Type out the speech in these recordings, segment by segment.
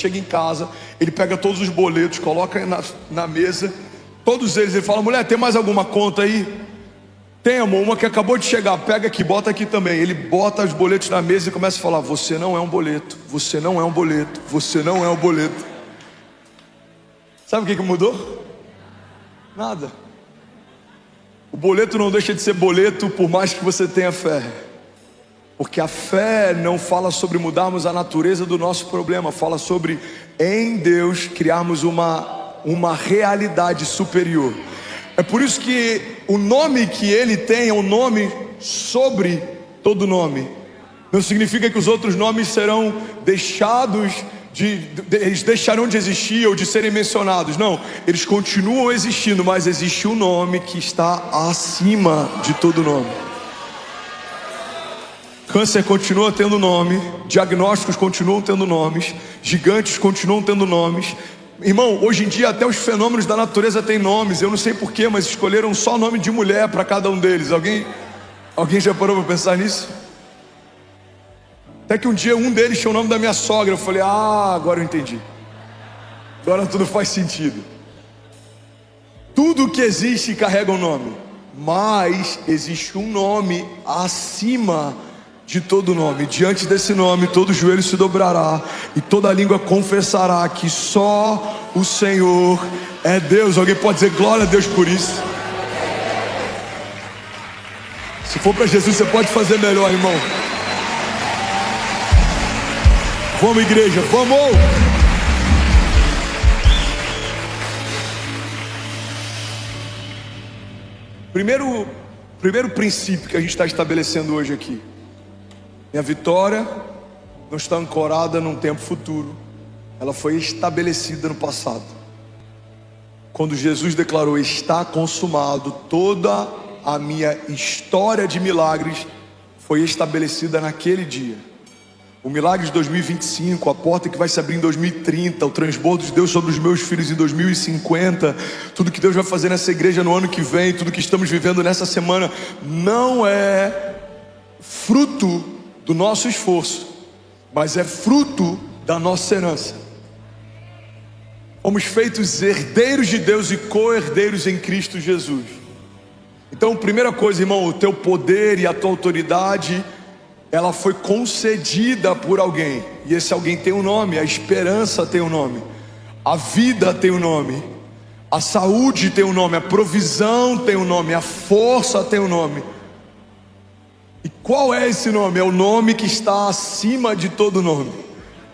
chega em casa, ele pega todos os boletos, coloca na mesa, todos eles, ele fala: mulher, tem mais alguma conta aí? Tem, amor, uma que acabou de chegar, pega aqui, bota aqui também. Ele bota os boletos na mesa e começa a falar: você não é um boleto, você não é um boleto, você não é um boleto. Sabe o que mudou? Nada. O boleto não deixa de ser boleto por mais que você tenha fé. Porque a fé não fala sobre mudarmos a natureza do nosso problema, fala sobre, em Deus, criarmos uma realidade superior. É por isso que o nome que Ele tem é um nome sobre todo nome. Não significa que os outros nomes serão eles deixarão de existir ou de serem mencionados. Não, eles continuam existindo, mas existe um nome que está acima de todo nome. Câncer continua tendo nome, diagnósticos continuam tendo nomes, gigantes continuam tendo nomes. Irmão, hoje em dia até os fenômenos da natureza têm nomes. Eu não sei porquê, mas escolheram só nome de mulher para cada um deles. Alguém já parou para pensar nisso? Até que um dia um deles tinha o nome da minha sogra. Eu falei: agora eu entendi. Agora tudo faz sentido. Tudo que existe carrega um nome, mas existe um nome acima de todo nome. Diante desse nome, todo joelho se dobrará e toda língua confessará que só o Senhor é Deus. Alguém pode dizer glória a Deus por isso? Se for para Jesus, você pode fazer melhor, irmão. Vamos, igreja, vamos! Primeiro princípio que a gente está estabelecendo hoje aqui: minha vitória não está ancorada num tempo futuro, ela foi estabelecida no passado. Quando Jesus declarou: está consumado, toda a minha história de milagres foi estabelecida naquele dia. O milagre de 2025, a porta que vai se abrir em 2030, o transbordo de Deus sobre os meus filhos em 2050, tudo que Deus vai fazer nessa igreja no ano que vem, tudo que estamos vivendo nessa semana, não é fruto do nosso esforço, mas é fruto da nossa herança. Fomos feitos herdeiros de Deus e co-herdeiros em Cristo Jesus. Então, primeira coisa, irmão, o teu poder e a tua autoridade, ela foi concedida por alguém, e esse alguém tem um nome. A esperança tem um nome, a vida tem um nome, a saúde tem um nome, a provisão tem um nome, a força tem um nome. E qual é esse nome? É o nome que está acima de todo nome.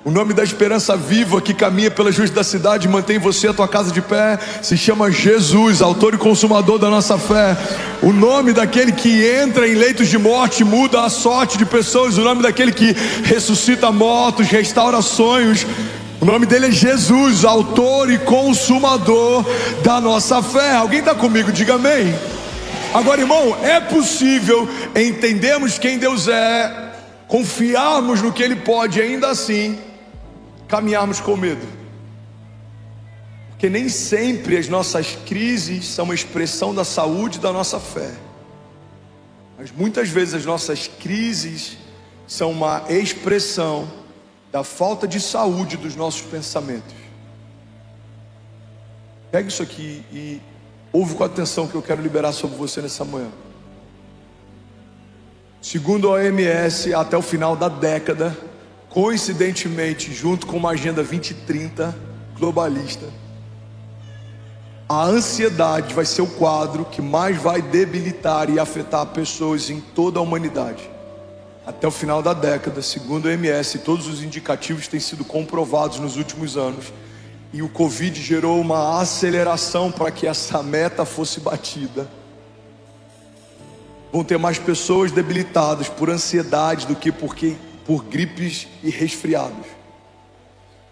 O nome da esperança viva que caminha pelas ruas da cidade, mantém você e a tua casa de pé, se chama Jesus, autor e consumador da nossa fé. O nome daquele que entra em leitos de morte, muda a sorte de pessoas. O nome daquele que ressuscita mortos, restaura sonhos. O nome dele é Jesus, autor e consumador da nossa fé. Alguém está comigo? Diga amém. Agora, irmão, é possível entendermos quem Deus é, confiarmos no que Ele pode, e ainda assim caminharmos com medo. Porque nem sempre as nossas crises são uma expressão da saúde da nossa fé, mas muitas vezes as nossas crises são uma expressão da falta de saúde dos nossos pensamentos. Pega isso aqui e ouve com atenção que eu quero liberar sobre você nessa manhã. Segundo a OMS, até o final da década, coincidentemente, junto com uma agenda 2030 globalista, a ansiedade vai ser o quadro que mais vai debilitar e afetar pessoas em toda a humanidade. Até o final da década, segundo a OMS, todos os indicativos têm sido comprovados nos últimos anos, e o Covid gerou uma aceleração para que essa meta fosse batida. Vão ter mais pessoas debilitadas por ansiedade do que por gripes e resfriados.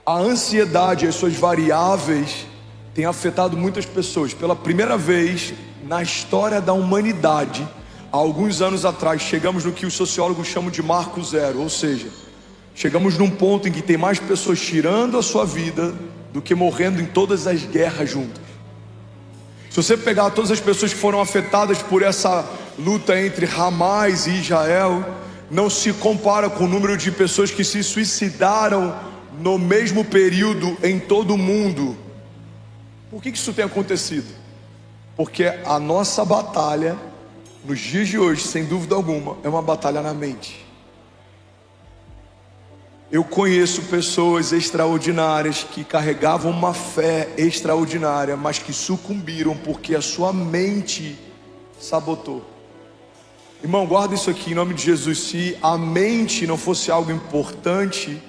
A ansiedade e as suas variáveis têm afetado muitas pessoas. Pela primeira vez na história da humanidade, há alguns anos atrás, chegamos no que os sociólogos chamam de marco zero, ou seja, chegamos num ponto em que tem mais pessoas tirando a sua vida do que morrendo em todas as guerras juntas. Se você pegar todas as pessoas que foram afetadas por essa luta entre Hamas e Israel, não se compara com o número de pessoas que se suicidaram no mesmo período em todo o mundo. Por que isso tem acontecido? Porque a nossa batalha, nos dias de hoje, sem dúvida alguma, é uma batalha na mente. Eu conheço pessoas extraordinárias que carregavam uma fé extraordinária, mas que sucumbiram porque a sua mente sabotou. Irmão, guarda isso aqui em nome de Jesus. Se a mente não fosse algo importante,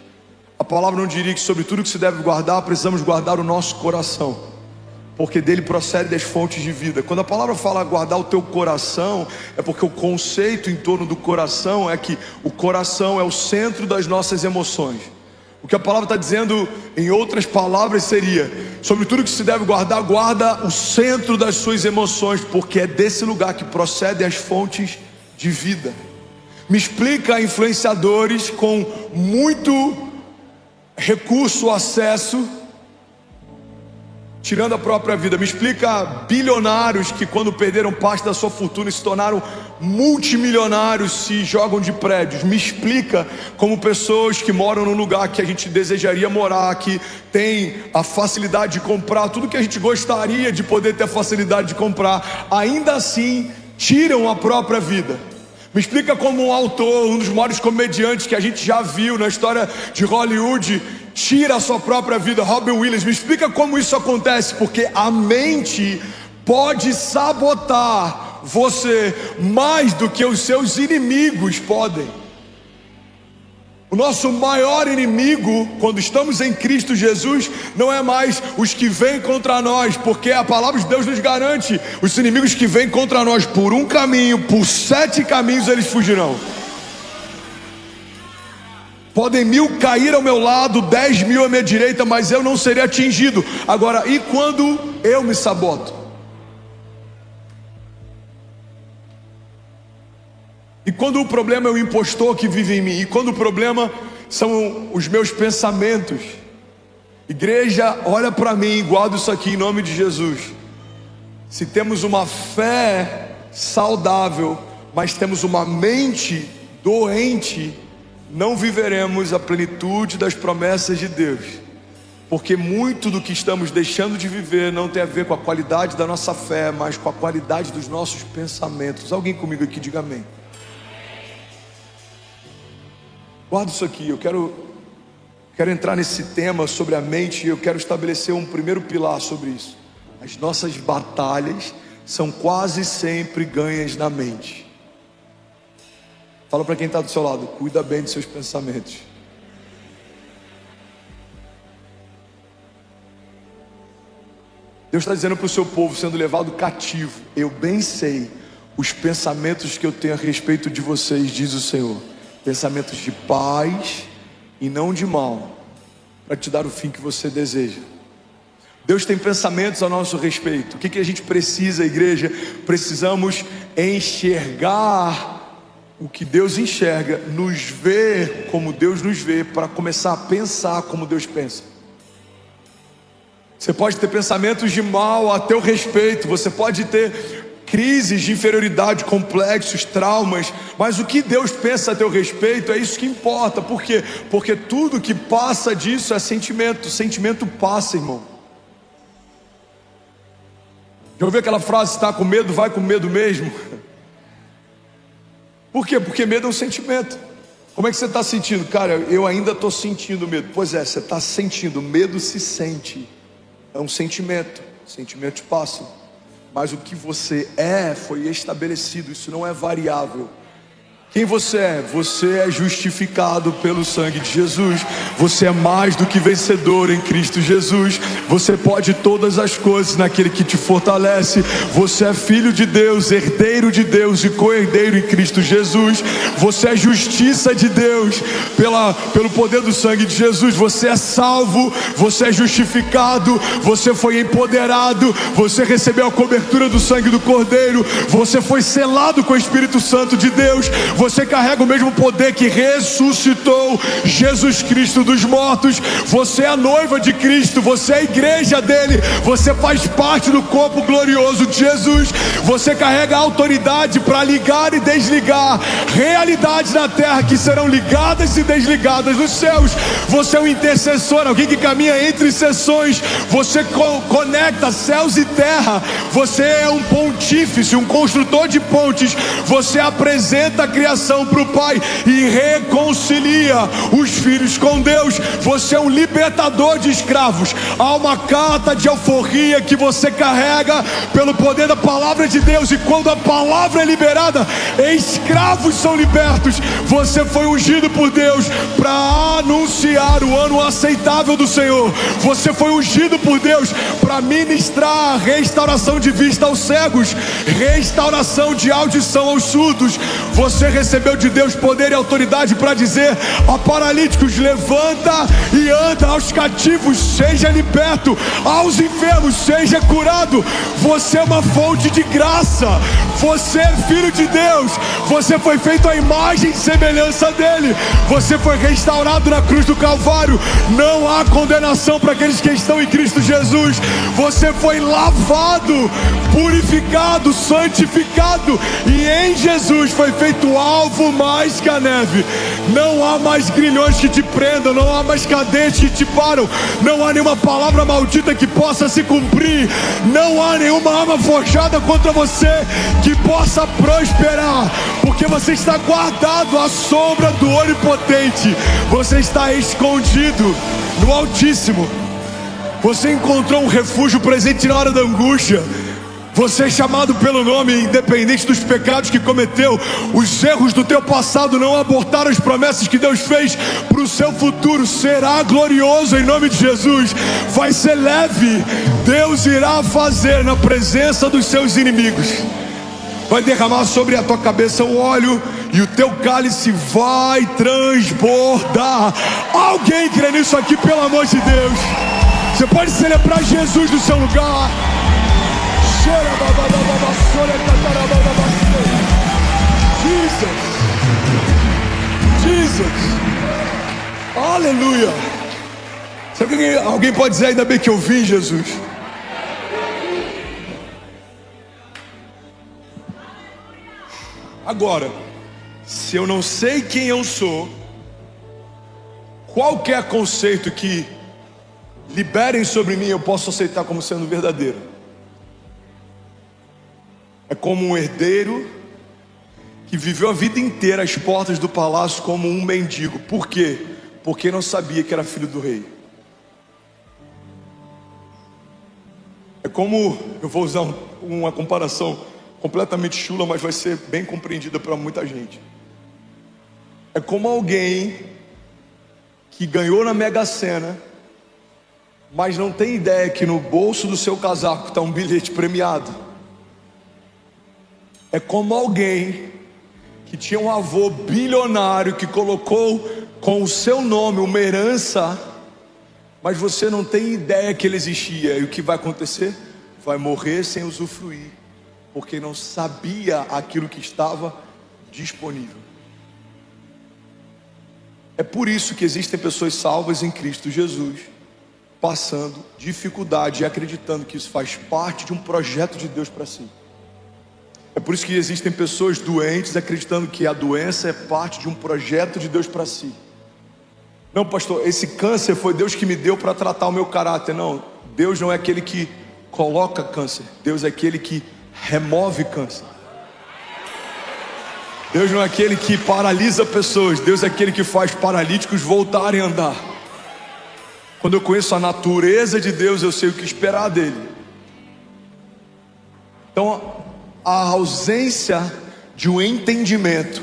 a palavra não diria que sobre tudo que se deve guardar, precisamos guardar o nosso coração, porque dele procede as fontes de vida. Quando a palavra fala guardar o teu coração, é porque o conceito em torno do coração é que o coração é o centro das nossas emoções. O que a palavra está dizendo, em outras palavras, seria: sobre tudo que se deve guardar, guarda o centro das suas emoções, porque é desse lugar que procedem as fontes de vida. Me explica influenciadores com muito recurso, acesso, tirando a própria vida. Me explica bilionários que, quando perderam parte da sua fortuna, se tornaram multimilionários, se jogam de prédios. Me explica como pessoas que moram num lugar que a gente desejaria morar, que tem a facilidade de comprar tudo que a gente gostaria de poder ter a facilidade de comprar, ainda assim tiram a própria vida. Me explica como um autor, um dos maiores comediantes que a gente já viu na história de Hollywood, tira a sua própria vida, Robin Williams. Me explica como isso acontece, porque a mente pode sabotar você mais do que os seus inimigos podem. O nosso maior inimigo, quando estamos em Cristo Jesus, não é mais os que vêm contra nós, porque a palavra de Deus nos garante: os inimigos que vêm contra nós por um caminho, por 7 caminhos eles fugirão. Podem 1000 cair ao meu lado, 10.000 à minha direita, mas eu não serei atingido. Agora, e quando eu me saboto? E quando o problema é o impostor que vive em mim? E quando o problema são os meus pensamentos? Igreja, olha para mim, guarda isso aqui em nome de Jesus. Se temos uma fé saudável, mas temos uma mente doente, não viveremos a plenitude das promessas de Deus, porque muito do que estamos deixando de viver não tem a ver com a qualidade da nossa fé, mas com a qualidade dos nossos pensamentos. Alguém comigo aqui, diga amém. Guarda isso aqui, eu quero entrar nesse tema sobre a mente, e eu quero estabelecer um primeiro pilar sobre isso. As nossas batalhas são quase sempre ganhas na mente. Fala para quem está do seu lado: cuida bem dos seus pensamentos. Deus está dizendo para o seu povo sendo levado cativo: eu bem sei os pensamentos que eu tenho a respeito de vocês, diz o Senhor, pensamentos de paz e não de mal, para te dar o fim que você deseja. Deus tem pensamentos a nosso respeito. O que a gente precisa, igreja? Precisamos enxergar o que Deus enxerga, nos ver como Deus nos vê, para começar a pensar como Deus pensa. Você pode ter pensamentos de mal a teu respeito, você pode ter crises de inferioridade, complexos, traumas, mas o que Deus pensa a teu respeito é isso que importa. Por quê? Porque tudo que passa disso é sentimento. Sentimento passa, irmão. Já ouviu aquela frase: se está com medo, vai com medo mesmo? Por quê? Porque medo é um sentimento. Como é que você está sentindo? Cara, eu ainda estou sentindo medo. Pois é, você está sentindo. Medo se sente. É um sentimento. Sentimentos passam. Mas o que você é foi estabelecido. Isso não é variável. Quem você é? Você é justificado pelo sangue de Jesus. Você é mais do que vencedor em Cristo Jesus. Você pode todas as coisas naquele que te fortalece. Você é filho de Deus, herdeiro de Deus e co-herdeiro em Cristo Jesus. Você é justiça de Deus pelo poder do sangue de Jesus. Você é salvo, você é justificado, você foi empoderado, você recebeu a cobertura do sangue do Cordeiro, você foi selado com o Espírito Santo de Deus. Você carrega o mesmo poder que ressuscitou Jesus Cristo dos mortos. Você é a noiva de Cristo, você é a igreja dele, você faz parte do corpo glorioso de Jesus. Você carrega a autoridade para ligar e desligar realidades na terra que serão ligadas e desligadas nos céus. Você é um intercessor, alguém que caminha entre seções. Você conecta céus e terra. Você é um pontífice, um construtor de pontes. Você apresenta a criação para o Pai e reconcilia os filhos com Deus. Você é um libertador de escravos. Há uma carta de alforria que você carrega pelo poder da palavra de Deus, e quando a palavra é liberada, escravos são libertos. Você foi ungido por Deus para anunciar o ano aceitável do Senhor. Você foi ungido por Deus para ministrar restauração de vista aos cegos, restauração de audição aos surdos. Você recebeu de Deus poder e autoridade para dizer a paralíticos: levanta e anda, aos cativos seja liberto, aos enfermos seja curado. Você é uma fonte de graça. Você é filho de Deus. Você foi feito à imagem e semelhança dele. Você foi restaurado na cruz do Calvário. Não há condenação para aqueles que estão em Cristo Jesus. Você foi lavado, purificado, santificado, e em Jesus foi feito alvo mais que a neve. Não há mais grilhões que te prendam, não há mais cadeias que te param, não há nenhuma palavra maldita que possa se cumprir, não há nenhuma arma forjada contra você que possa prosperar, porque você está guardado à sombra do Onipotente. Você está escondido no Altíssimo. Você encontrou um refúgio presente na hora da angústia. Você é chamado pelo nome, independente dos pecados que cometeu. Os erros do teu passado não abortaram as promessas que Deus fez para o seu futuro. Será glorioso em nome de Jesus. Vai ser leve. Deus irá fazer na presença dos seus inimigos. Vai derramar sobre a tua cabeça o óleo e o teu cálice vai transbordar. Alguém crê nisso aqui, pelo amor de Deus? Você pode celebrar Jesus no seu lugar. Jesus. Aleluia. Sabe que alguém pode dizer: ainda bem que eu vim, Jesus? Agora, se eu não sei quem eu sou, qualquer conceito que liberem sobre mim eu posso aceitar como sendo verdadeiro. É como um herdeiro que viveu a vida inteira às portas do palácio como um mendigo. Por quê? Porque não sabia que era filho do rei. É como, eu vou usar uma comparação completamente chula, mas vai ser bem compreendida para muita gente. É como alguém que ganhou na Mega Sena, mas não tem ideia que no bolso do seu casaco está um bilhete premiado. É como alguém que tinha um avô bilionário que colocou com o seu nome uma herança, mas você não tem ideia que ele existia. E o que vai acontecer? Vai morrer sem usufruir, porque não sabia aquilo que estava disponível. É por isso que existem pessoas salvas em Cristo Jesus, passando dificuldade e acreditando que isso faz parte de um projeto de Deus para si. É por isso que existem pessoas doentes acreditando que a doença é parte de um projeto de Deus para si. Não, pastor, esse câncer foi Deus que me deu para tratar o meu caráter. Não, Deus não é aquele que coloca câncer. Deus é aquele que remove câncer. Deus não é aquele que paralisa pessoas. Deus é aquele que faz paralíticos voltarem a andar. Quando eu conheço a natureza de Deus, eu sei o que esperar dele. Então, a ausência de um entendimento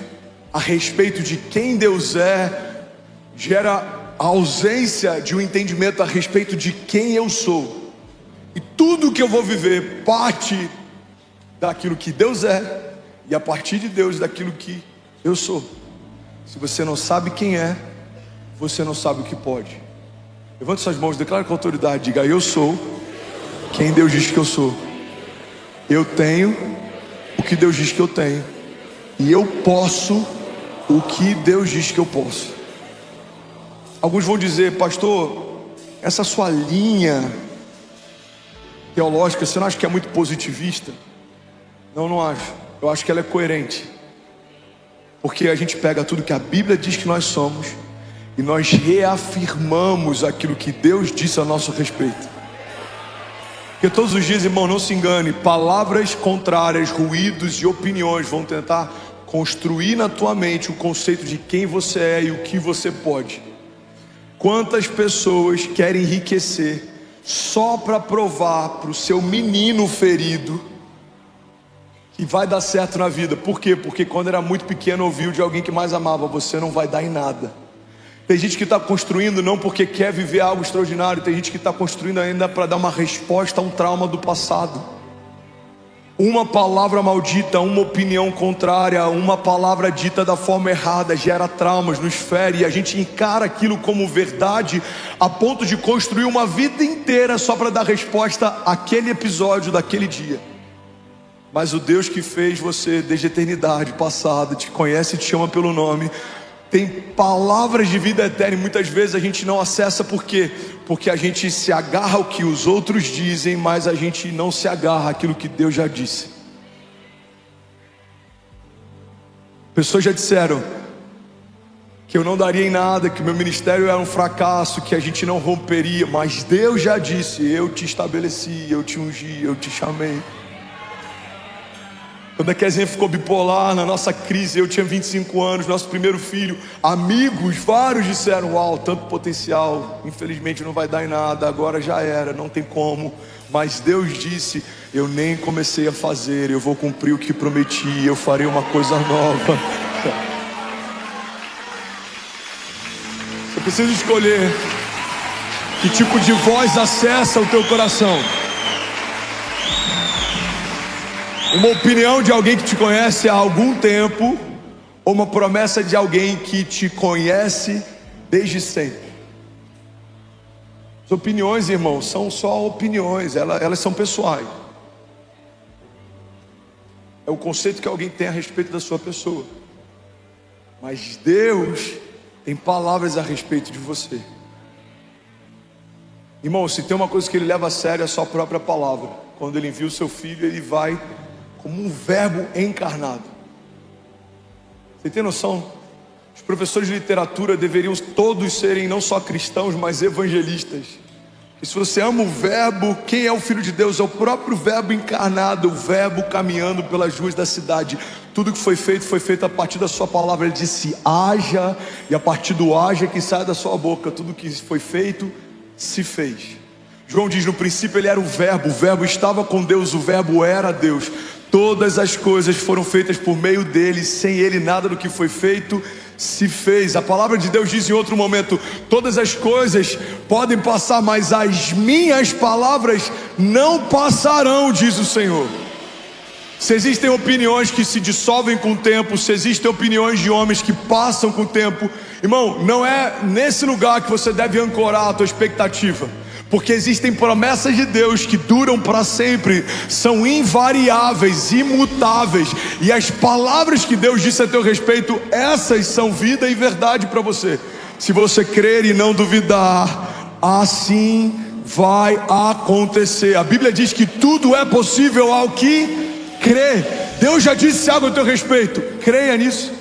a respeito de quem Deus é gera a ausência de um entendimento a respeito de quem eu sou. E tudo que eu vou viver parte daquilo que Deus é, e a partir de Deus daquilo que eu sou. Se você não sabe quem é, você não sabe o que pode. Levante suas mãos, declare com autoridade, diga: eu sou quem Deus diz que eu sou. Eu tenho o que Deus diz que eu tenho, e eu posso o que Deus diz que eu posso. Alguns vão dizer: pastor, essa sua linha teológica, você não acha que é muito positivista? Não, não acho. Eu acho que ela é coerente. Porque a gente pega tudo que a Bíblia diz que nós somos e nós reafirmamos aquilo que Deus disse a nosso respeito. Porque todos os dias, irmão, não se engane, palavras contrárias, ruídos e opiniões vão tentar construir na tua mente o conceito de quem você é e o que você pode. Quantas pessoas querem enriquecer só para provar para o seu menino ferido que vai dar certo na vida? Por quê? Porque quando era muito pequeno ouviu de alguém que mais amava: você não vai dar em nada. Tem gente que está construindo não porque quer viver algo extraordinário, tem gente que está construindo ainda para dar uma resposta a um trauma do passado. Uma palavra maldita, uma opinião contrária, uma palavra dita da forma errada gera traumas, nos fere, e a gente encara aquilo como verdade a ponto de construir uma vida inteira só para dar resposta àquele episódio daquele dia. Mas o Deus que fez você desde a eternidade passada, te conhece e te chama pelo nome, tem palavras de vida eterna, e muitas vezes a gente não acessa. Por quê? Porque a gente se agarra ao que os outros dizem, mas a gente não se agarra àquilo que Deus já disse. Pessoas já disseram que eu não daria em nada, que meu ministério era um fracasso, que a gente não romperia, mas Deus já disse: eu te estabeleci, eu te ungi, eu te chamei. Quando a Kezinha ficou bipolar, na nossa crise, eu tinha 25 anos, nosso primeiro filho, amigos, vários disseram: uau, tanto potencial, infelizmente não vai dar em nada, agora já era, não tem como. Mas Deus disse: eu nem comecei a fazer, eu vou cumprir o que prometi, eu farei uma coisa nova. Você precisa escolher que tipo de voz acessa o teu coração. Uma opinião de alguém que te conhece há algum tempo, ou uma promessa de alguém que te conhece desde sempre? As opiniões, irmãos, são só opiniões, elas são pessoais. É o conceito que alguém tem a respeito da sua pessoa. Mas Deus tem palavras a respeito de você. Irmão, se tem uma coisa que Ele leva a sério, é a sua própria palavra. Quando Ele envia o seu filho, Ele vai como um verbo encarnado. Você tem noção? Os professores de literatura deveriam todos serem não só cristãos, mas evangelistas. E se você ama o verbo, quem é o Filho de Deus? É o próprio verbo encarnado, o verbo caminhando pelas ruas da cidade. Tudo que foi feito a partir da sua palavra. Ele disse: haja, e a partir do haja que sai da sua boca, tudo que foi feito, se fez. João diz: no princípio ele era o verbo estava com Deus, o verbo era Deus. Todas as coisas foram feitas por meio dele, sem ele nada do que foi feito se fez. A palavra de Deus diz em outro momento: todas as coisas podem passar, mas as minhas palavras não passarão, diz o Senhor. Se existem opiniões que se dissolvem com o tempo, se existem opiniões de homens que passam com o tempo, irmão, não é nesse lugar que você deve ancorar a tua expectativa. Porque existem promessas de Deus que duram para sempre, são invariáveis, imutáveis. E as palavras que Deus disse a teu respeito, essas são vida e verdade para você. Se você crer e não duvidar, assim vai acontecer. A Bíblia diz que tudo é possível ao que crê. Deus já disse algo a teu respeito, creia nisso.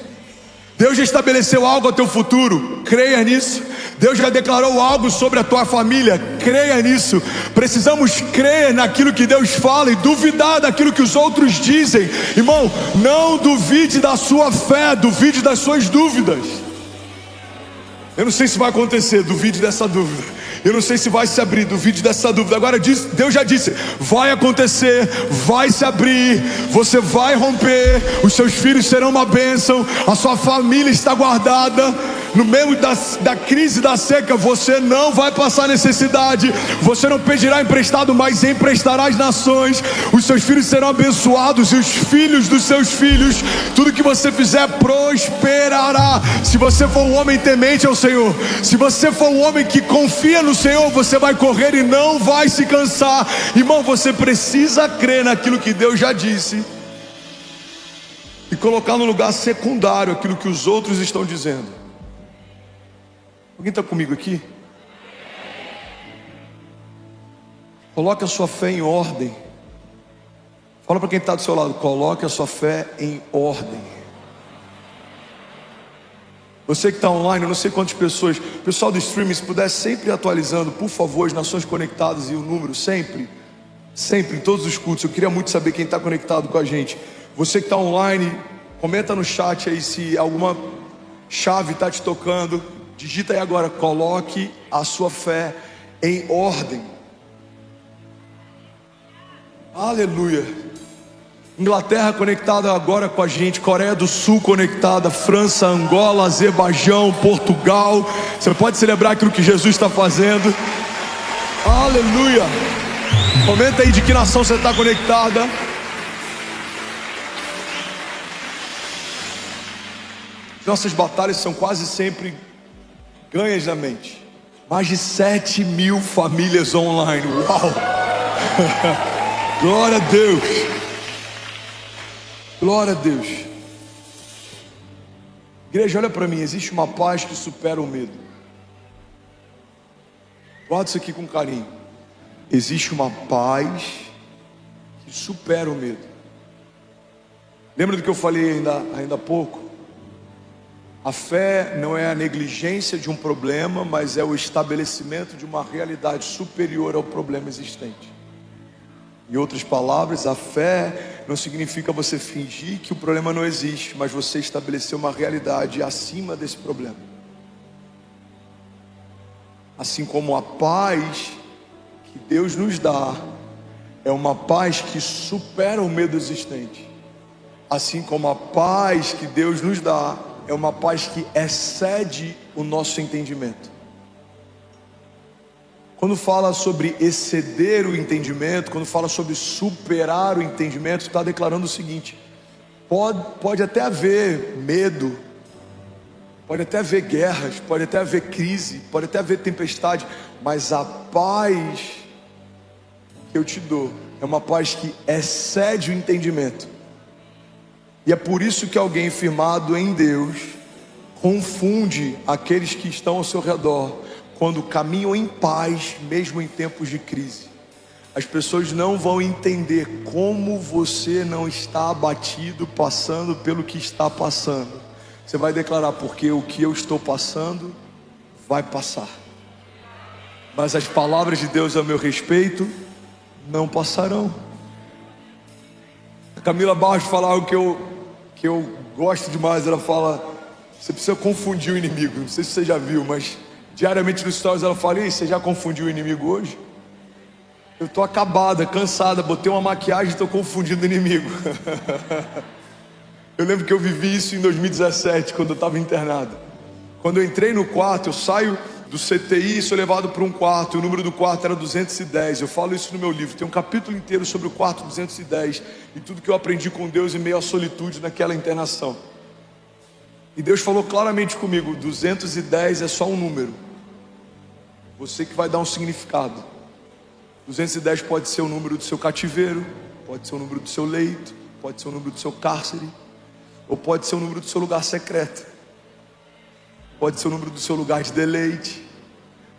Deus já estabeleceu algo ao teu futuro, creia nisso. Deus já declarou algo sobre a tua família, creia nisso. Precisamos crer naquilo que Deus fala e duvidar daquilo que os outros dizem. Irmão, não duvide da sua fé, duvide das suas dúvidas. Eu não sei se vai acontecer, duvide dessa dúvida. Eu não sei se vai se abrir, duvide dessa dúvida. Agora Deus já disse: vai acontecer, vai se abrir, você vai romper, os seus filhos serão uma bênção, a sua família está guardada. No meio da crise da seca, você não vai passar necessidade. Você não pedirá emprestado, mas emprestará às nações. Os seus filhos serão abençoados, e os filhos dos seus filhos. Tudo que você fizer prosperará. Se você for um homem temente ao Senhor, se você for um homem que confia no Senhor, você vai correr e não vai se cansar. Irmão, você precisa crer naquilo que Deus já disse e colocar no lugar secundário aquilo que os outros estão dizendo. Alguém está comigo aqui? Coloque a sua fé em ordem. Fala para quem está do seu lado, coloque a sua fé em ordem. Você que está online, eu não sei quantas pessoas. Pessoal do streaming, se puder sempre atualizando, por favor, as nações conectadas e o número, sempre, em todos os cultos. Eu queria muito saber quem está conectado com a gente. Você que está online, comenta no chat aí se alguma chave está te tocando. Digita aí agora, coloque a sua fé em ordem. Aleluia. Inglaterra conectada agora com a gente, Coreia do Sul conectada, França, Angola, Azerbaijão, Portugal. Você pode celebrar aquilo que Jesus está fazendo. Aleluia. Comenta aí de que nação você está conectada. Nossas batalhas são quase sempre ganhas na mente. Mais de 7.000 famílias online. Uau! Glória a Deus. Glória a Deus. Igreja, olha para mim. Existe uma paz que supera o medo. Guarda isso aqui com carinho. Existe uma paz que supera o medo. Lembra do que eu falei ainda há pouco? A fé não é a negligência de um problema, mas é o estabelecimento de uma realidade superior ao problema existente. Em outras palavras, a fé não significa você fingir que o problema não existe, mas você estabelecer uma realidade acima desse problema. Assim como a paz que Deus nos dá é uma paz que supera o medo existente. Assim como a paz que Deus nos dá é uma paz que excede o nosso entendimento. Quando fala sobre exceder o entendimento, quando fala sobre superar o entendimento, está declarando o seguinte: pode até haver medo, pode até haver guerras, pode até haver crise, pode até haver tempestade, mas a paz que eu te dou é uma paz que excede o entendimento. E é por isso que alguém firmado em Deus confunde aqueles que estão ao seu redor quando caminham em paz, mesmo em tempos de crise. As pessoas não vão entender como você não está abatido, passando pelo que está passando. Você vai declarar: porque o que eu estou passando vai passar, mas as palavras de Deus a meu respeito não passarão. A Camila Barros fala algo que eu gosto demais. Ela fala: você precisa confundir o inimigo. Não sei se você já viu, mas diariamente nos stories ela fala: e você já confundiu o inimigo hoje? Eu estou acabada, cansada, botei uma maquiagem e estou confundindo o inimigo. Eu lembro que eu vivi isso em 2017, quando eu estava internado. Quando eu entrei no quarto, eu saio do CTI e sou levado para um quarto, e o número do quarto era 210. Eu falo isso no meu livro, tem um capítulo inteiro sobre o quarto 210 e tudo que eu aprendi com Deus em meio à solitude naquela internação. E Deus falou claramente comigo: 210 é só um número, você que vai dar um significado. 210 pode ser o número do seu cativeiro, pode ser o número do seu leito, pode ser o número do seu cárcere, ou pode ser o número do seu lugar secreto, pode ser o número do seu lugar de deleite,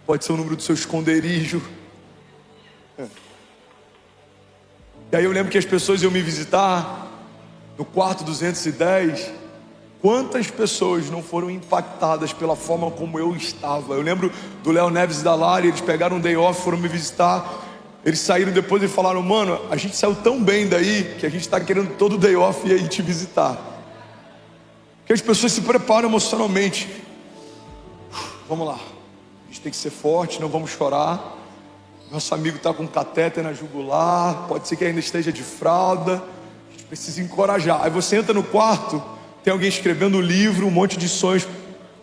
pode ser o número do seu esconderijo. E aí eu lembro que as pessoas iam me visitar no quarto 210. Quantas pessoas não foram impactadas pela forma como eu estava? Eu lembro do Léo Neves e da Lari, eles pegaram um day off, foram me visitar. Eles saíram depois e falaram: mano, a gente saiu tão bem daí que a gente está querendo todo day off e aí te visitar. Porque as pessoas se preparam emocionalmente. Vamos lá, a gente tem que ser forte, não vamos chorar. Nosso amigo está com catéter na jugular, pode ser que ainda esteja de fralda, a gente precisa encorajar. Aí você entra no quarto, tem alguém escrevendo um livro, um monte de sonhos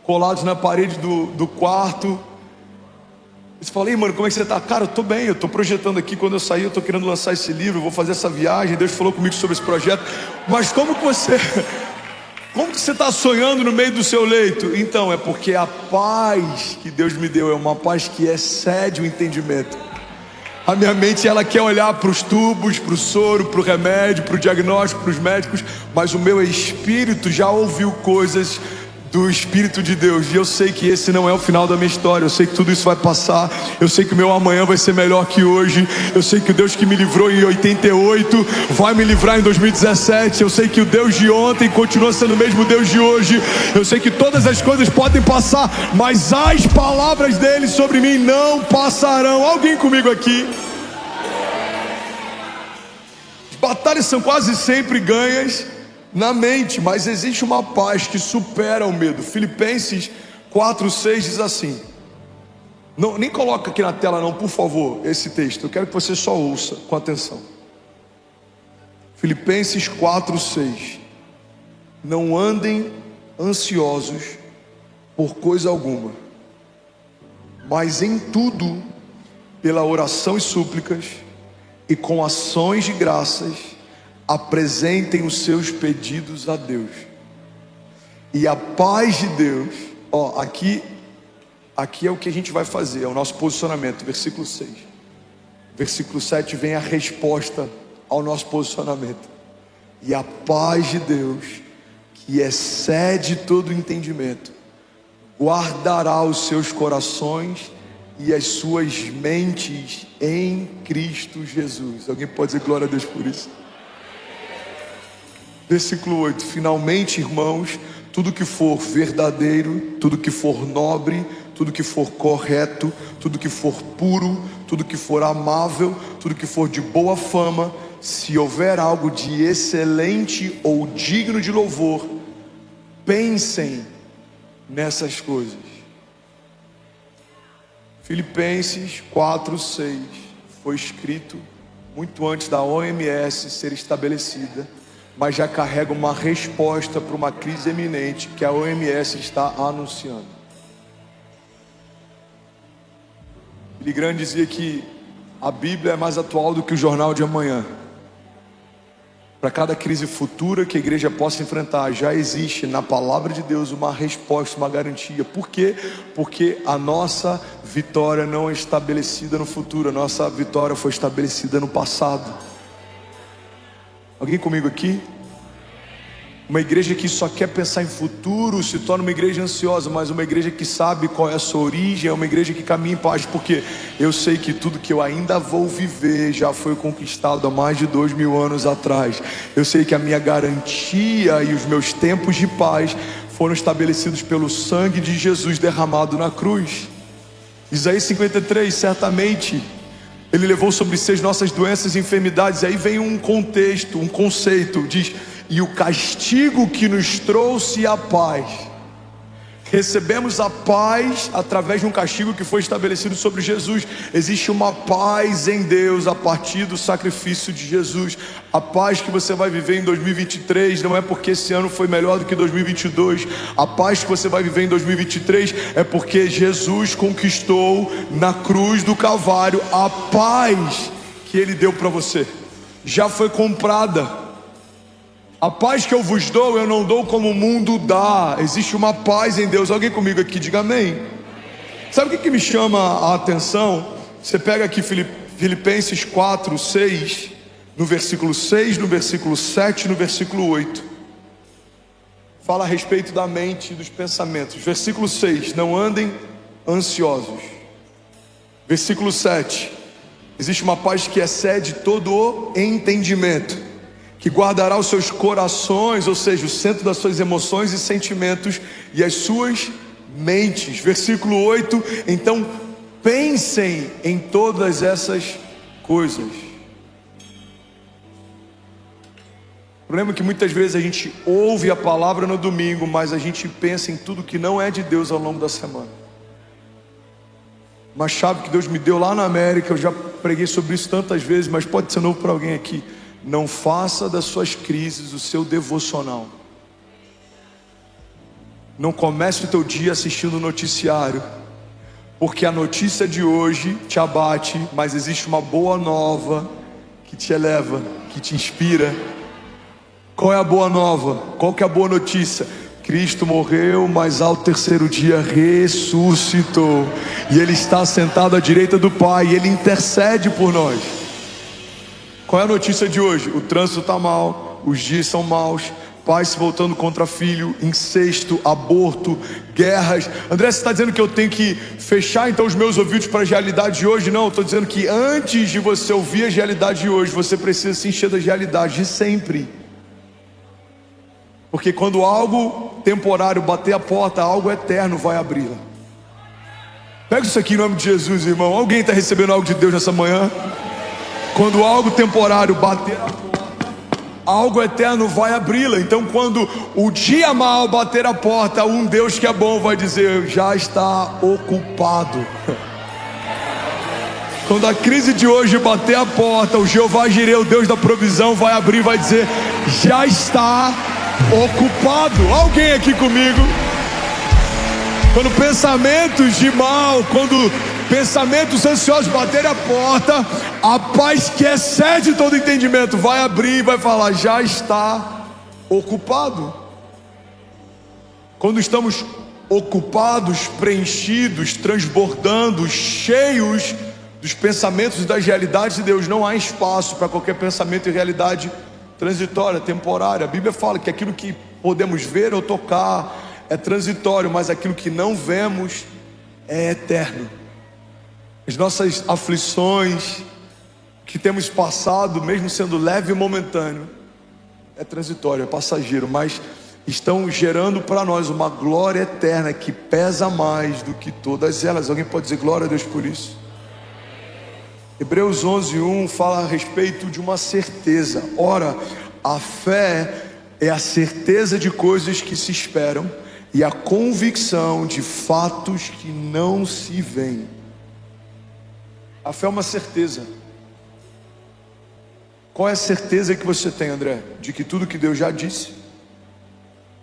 colados na parede do quarto. Você fala: ei, mano, como é que você está? Cara, eu estou bem, eu estou projetando aqui, quando eu sair eu estou querendo lançar esse livro, eu vou fazer essa viagem, Deus falou comigo sobre esse projeto. Mas como que você está sonhando no meio do seu leito? Então, é porque a paz que Deus me deu é uma paz que excede o entendimento. A minha mente, ela quer olhar para os tubos, para o soro, para o remédio, para o diagnóstico, para os médicos, mas o meu espírito já ouviu coisas do Espírito de Deus, e eu sei que esse não é o final da minha história. Eu sei que tudo isso vai passar, eu sei que o meu amanhã vai ser melhor que hoje, eu sei que o Deus que me livrou em 88 vai me livrar em 2017, eu sei que o Deus de ontem continua sendo o mesmo Deus de hoje, eu sei que todas as coisas podem passar, mas as palavras dele sobre mim não passarão. Alguém comigo aqui? As batalhas são quase sempre ganhas na mente, mas existe uma paz que supera o medo. Filipenses 4:6 diz assim, não, nem coloca aqui na tela não, por favor, esse texto, eu quero que você só ouça com atenção. Filipenses 4:6, não andem ansiosos por coisa alguma, mas em tudo, pela oração e súplicas, e com ações de graças, apresentem os seus pedidos a Deus, e a paz de Deus, aqui é o que a gente vai fazer, é o nosso posicionamento, versículo 6, versículo 7 vem a resposta ao nosso posicionamento, e a paz de Deus, que excede todo entendimento, guardará os seus corações e as suas mentes em Cristo Jesus. Alguém pode dizer glória a Deus por isso? Versículo 8, finalmente, irmãos, tudo que for verdadeiro, tudo que for nobre, tudo que for correto, tudo que for puro, tudo que for amável, tudo que for de boa fama, se houver algo de excelente ou digno de louvor, pensem nessas coisas. Filipenses 4:6 foi escrito muito antes da OMS ser estabelecida, mas já carrega uma resposta para uma crise eminente que a OMS está anunciando. Billy Graham dizia que a Bíblia é mais atual do que o jornal de amanhã. Para cada crise futura que a igreja possa enfrentar, já existe na palavra de Deus uma resposta, uma garantia. Por quê? Porque a nossa vitória não é estabelecida no futuro, a nossa vitória foi estabelecida no passado. Alguém comigo aqui? Uma igreja que só quer pensar em futuro se torna uma igreja ansiosa, mas uma igreja que sabe qual é a sua origem é uma igreja que caminha em paz, porque eu sei que tudo que eu ainda vou viver já foi conquistado há mais de 2000 anos atrás. Eu sei que a minha garantia e os meus tempos de paz foram estabelecidos pelo sangue de Jesus derramado na cruz. Isaías 53, certamente Ele levou sobre si as nossas doenças e enfermidades. Aí vem um contexto, um conceito, diz: e o castigo que nos trouxe a paz. Recebemos a paz através de um castigo que foi estabelecido sobre Jesus. Existe uma paz em Deus a partir do sacrifício de Jesus. A paz que você vai viver em 2023 não é porque esse ano foi melhor do que 2022. A paz que você vai viver em 2023 é porque Jesus conquistou na cruz do Calvário a paz que Ele deu para você. Já foi comprada. A paz que eu vos dou, eu não dou como o mundo dá. Existe uma paz em Deus. Alguém comigo aqui, diga amém. Sabe o que me chama a atenção? Você pega aqui Filipenses 4:6, no versículo 6, no versículo 7, no versículo 8. Fala a respeito da mente e dos pensamentos. Versículo 6, não andem ansiosos. Versículo 7, existe uma paz que excede todo o entendimento, que guardará os seus corações, ou seja, o centro das suas emoções e sentimentos, e as suas mentes. Versículo 8, então pensem em todas essas coisas. O problema é que muitas vezes a gente ouve a palavra no domingo, mas a gente pensa em tudo que não é de Deus ao longo da semana. Uma chave que Deus me deu lá na América, eu já preguei sobre isso tantas vezes, mas pode ser novo para alguém aqui. Não faça das suas crises o seu devocional. Não comece o teu dia assistindo o noticiário, porque a notícia de hoje te abate, mas existe uma boa nova que te eleva, que te inspira. Qual é a boa nova? Qual que é a boa notícia? Cristo morreu, mas ao terceiro dia ressuscitou. E Ele está sentado à direita do Pai, e Ele intercede por nós. Qual é a notícia de hoje? O trânsito está mal, os dias são maus, pais se voltando contra filho, incesto, aborto, guerras. André, você está dizendo que eu tenho que fechar então os meus ouvidos para as realidades de hoje? Não, eu estou dizendo que antes de você ouvir as realidades de hoje, você precisa se encher das realidades de sempre. Porque quando algo temporário bater a porta, algo eterno vai abri-la. Pega isso aqui em nome de Jesus, irmão. Alguém está recebendo algo de Deus nessa manhã? Quando algo temporário bater a porta, algo eterno vai abri-la. Então quando o dia mal bater a porta, um Deus que é bom vai dizer: já está ocupado. Quando a crise de hoje bater a porta, o Jeová Jireh, o Deus da provisão, vai abrir e vai dizer: já está ocupado. Alguém aqui comigo? Quando pensamentos de mal, quando pensamentos ansiosos baterem a porta, a paz que excede todo entendimento vai abrir e vai falar: já está ocupado. Quando estamos ocupados, preenchidos, transbordando, cheios dos pensamentos e das realidades de Deus, não há espaço para qualquer pensamento e realidade transitória, temporária. A Bíblia fala que aquilo que podemos ver ou tocar é transitório, mas aquilo que não vemos é eterno. As nossas aflições que temos passado, mesmo sendo leve e momentâneo, é transitório, é passageiro, mas estão gerando para nós uma glória eterna que pesa mais do que todas elas. Alguém pode dizer glória a Deus por isso? Hebreus 11:1 fala a respeito de uma certeza. Ora, a fé é a certeza de coisas que se esperam e a convicção de fatos que não se veem. A fé é uma certeza. Qual é a certeza que você tem, André? De que tudo que Deus já disse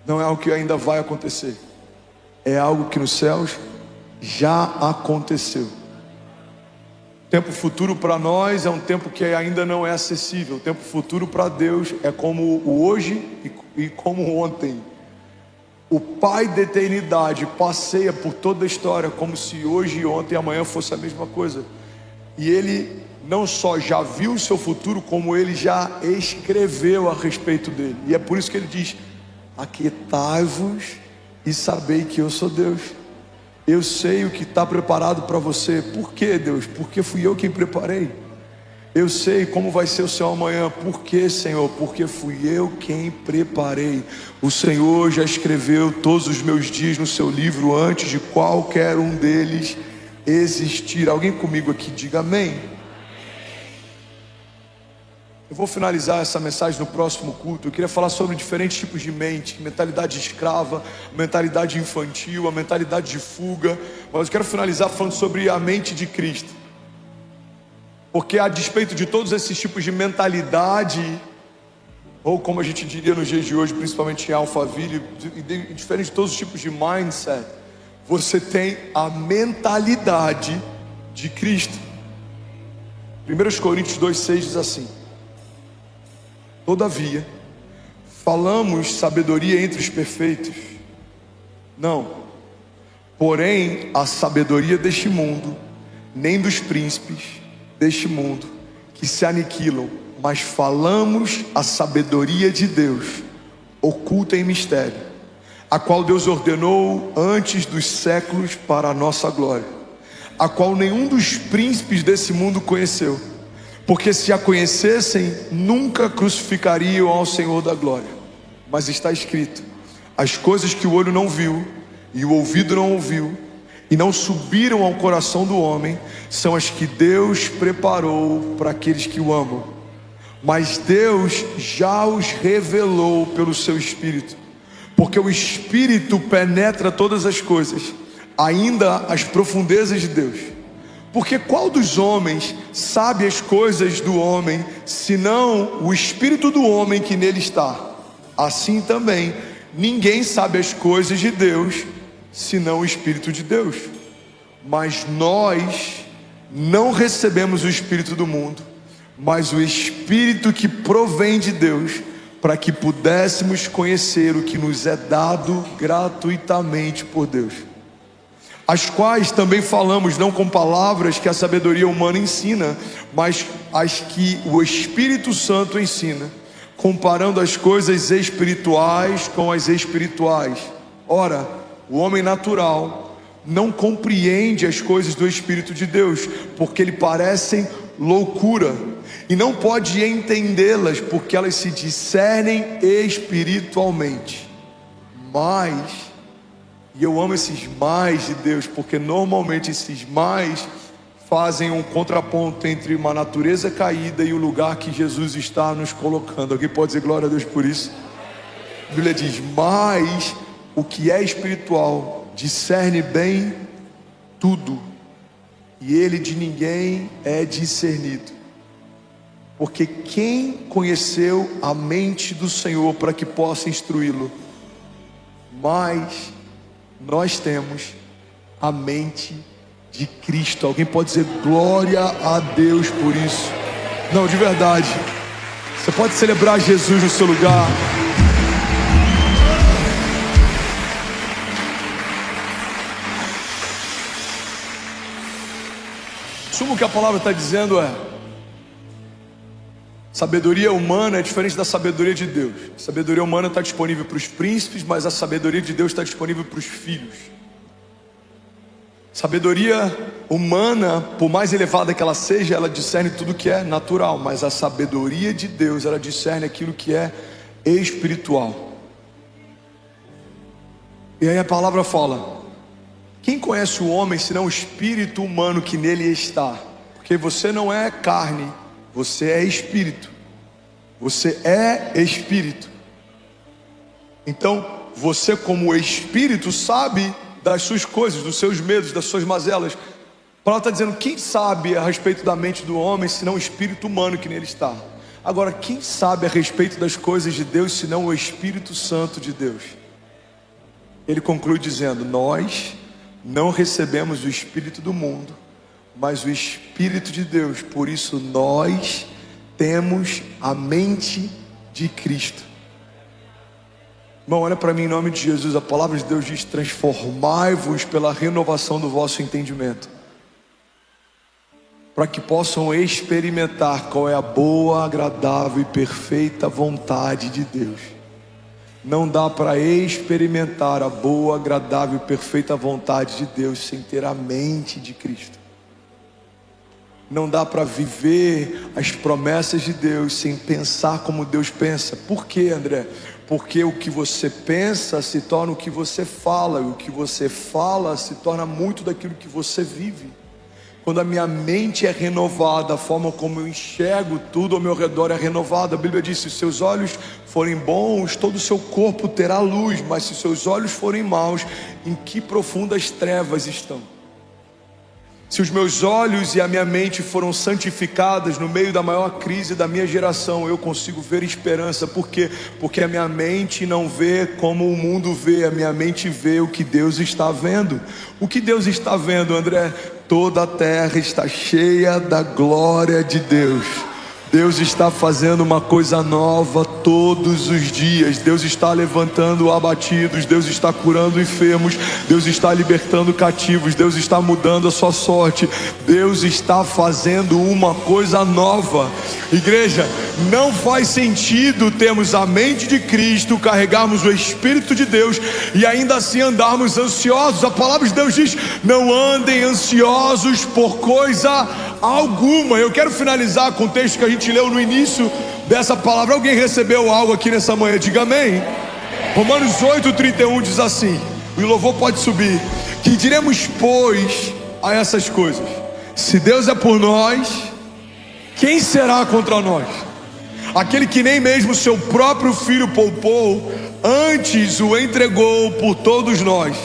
não é algo que ainda vai acontecer, é algo que nos céus já aconteceu. O tempo futuro para nós é um tempo que ainda não é acessível. O tempo futuro para Deus é como o hoje e como ontem. O Pai da eternidade passeia por toda a história como se hoje e ontem e amanhã fosse a mesma coisa. E Ele não só já viu o seu futuro, como Ele já escreveu a respeito dele. E é por isso que Ele diz: aquietai-vos e sabei que eu sou Deus. Eu sei o que está preparado para você. Por quê, Deus? Porque fui eu quem preparei. Eu sei como vai ser o seu amanhã. Por quê, Senhor? Porque fui eu quem preparei. O Senhor já escreveu todos os meus dias no seu livro antes de qualquer um deles existir. Alguém comigo aqui diga amém. Eu vou finalizar essa mensagem no próximo culto. Eu queria falar sobre diferentes tipos de mente: mentalidade escrava, mentalidade infantil, a mentalidade de fuga. Mas eu quero finalizar falando sobre a mente de Cristo, porque a despeito de todos esses tipos de mentalidade, ou como a gente diria nos dias de hoje, principalmente em Alphaville, e diferente de todos os tipos de mindset, você tem a mentalidade de Cristo. 1 Coríntios 2,6 diz assim: todavia, falamos sabedoria entre os perfeitos? Não, porém a sabedoria deste mundo, nem dos príncipes deste mundo, que se aniquilam, mas falamos a sabedoria de Deus, oculta em mistério, a qual Deus ordenou antes dos séculos para a nossa glória, a qual nenhum dos príncipes desse mundo conheceu, porque se a conhecessem, nunca crucificariam ao Senhor da glória. Mas está escrito: as coisas que o olho não viu, e o ouvido não ouviu, e não subiram ao coração do homem, são as que Deus preparou para aqueles que o amam. Mas Deus já os revelou pelo seu Espírito, porque o Espírito penetra todas as coisas, ainda as profundezas de Deus. Porque qual dos homens sabe as coisas do homem, senão o espírito do homem que nele está? Assim também, ninguém sabe as coisas de Deus, senão o Espírito de Deus. Mas nós não recebemos o espírito do mundo, mas o Espírito que provém de Deus, para que pudéssemos conhecer o que nos é dado gratuitamente por Deus, as quais também falamos não com palavras que a sabedoria humana ensina, mas as que o Espírito Santo ensina, comparando as coisas espirituais com as espirituais. Ora, o homem natural não compreende as coisas do Espírito de Deus, porque lhe parecem loucura, e não pode entendê-las, porque elas se discernem espiritualmente. Mas, e eu amo esses mais de Deus, porque normalmente esses mais fazem um contraponto entre uma natureza caída e o lugar que Jesus está nos colocando. Alguém pode dizer glória a Deus por isso? A Bíblia diz: mas o que é espiritual discerne bem tudo, e ele de ninguém é discernido. Porque quem conheceu a mente do Senhor para que possa instruí-lo? Mas nós temos a mente de Cristo. Alguém pode dizer glória a Deus por isso? Não, de verdade. Você pode celebrar Jesus no seu lugar. Sumo que a palavra está dizendo é: sabedoria humana é diferente da sabedoria de Deus. A sabedoria humana está disponível para os príncipes, mas a sabedoria de Deus está disponível para os filhos. Sabedoria humana, por mais elevada que ela seja, ela discerne tudo que é natural, mas a sabedoria de Deus, ela discerne aquilo que é espiritual. E aí a palavra fala: quem conhece o homem senão o espírito humano que nele está? Porque você não é carne, você é espírito. Você é espírito. Então, você como espírito sabe das suas coisas, dos seus medos, das suas mazelas. Paulo está dizendo: quem sabe a respeito da mente do homem senão o espírito humano que nele está? Agora, quem sabe a respeito das coisas de Deus senão o Espírito Santo de Deus? Ele conclui dizendo: nós não recebemos o espírito do mundo, mas o Espírito de Deus. Por isso nós temos a mente de Cristo. Irmão, olha para mim em nome de Jesus. A palavra de Deus diz: transformai-vos pela renovação do vosso entendimento, para que possam experimentar qual é a boa, agradável e perfeita vontade de Deus. Não dá para experimentar a boa, agradável e perfeita vontade de Deus sem ter a mente de Cristo. Não dá para viver as promessas de Deus sem pensar como Deus pensa. Por quê, André? Porque o que você pensa se torna o que você fala, e o que você fala se torna muito daquilo que você vive. Quando a minha mente é renovada, a forma como eu enxergo tudo ao meu redor é renovada. A Bíblia diz: se os seus olhos forem bons, todo o seu corpo terá luz, mas se os seus olhos forem maus, em que profundas trevas estão? Se os meus olhos e a minha mente foram santificadas no meio da maior crise da minha geração, eu consigo ver esperança. Por quê? Porque a minha mente não vê como o mundo vê, a minha mente vê o que Deus está vendo. O que Deus está vendo, André? Toda a terra está cheia da glória de Deus. Deus está fazendo uma coisa nova todos os dias. Deus está levantando abatidos. Deus está curando enfermos. Deus está libertando cativos. Deus está mudando a sua sorte. Deus está fazendo uma coisa nova. Igreja, não faz sentido termos a mente de Cristo, carregarmos o Espírito de Deus e ainda assim andarmos ansiosos. A palavra de Deus diz: não andem ansiosos por coisa alguma. Eu quero finalizar com o texto que a gente leu no início dessa palavra. Alguém recebeu algo aqui nessa manhã? Diga amém. Romanos 8:31 diz assim, e o louvor pode subir: que diremos, pois, a essas coisas? Se Deus é por nós, quem será contra nós? Aquele que nem mesmo seu próprio filho poupou, antes o entregou por todos nós,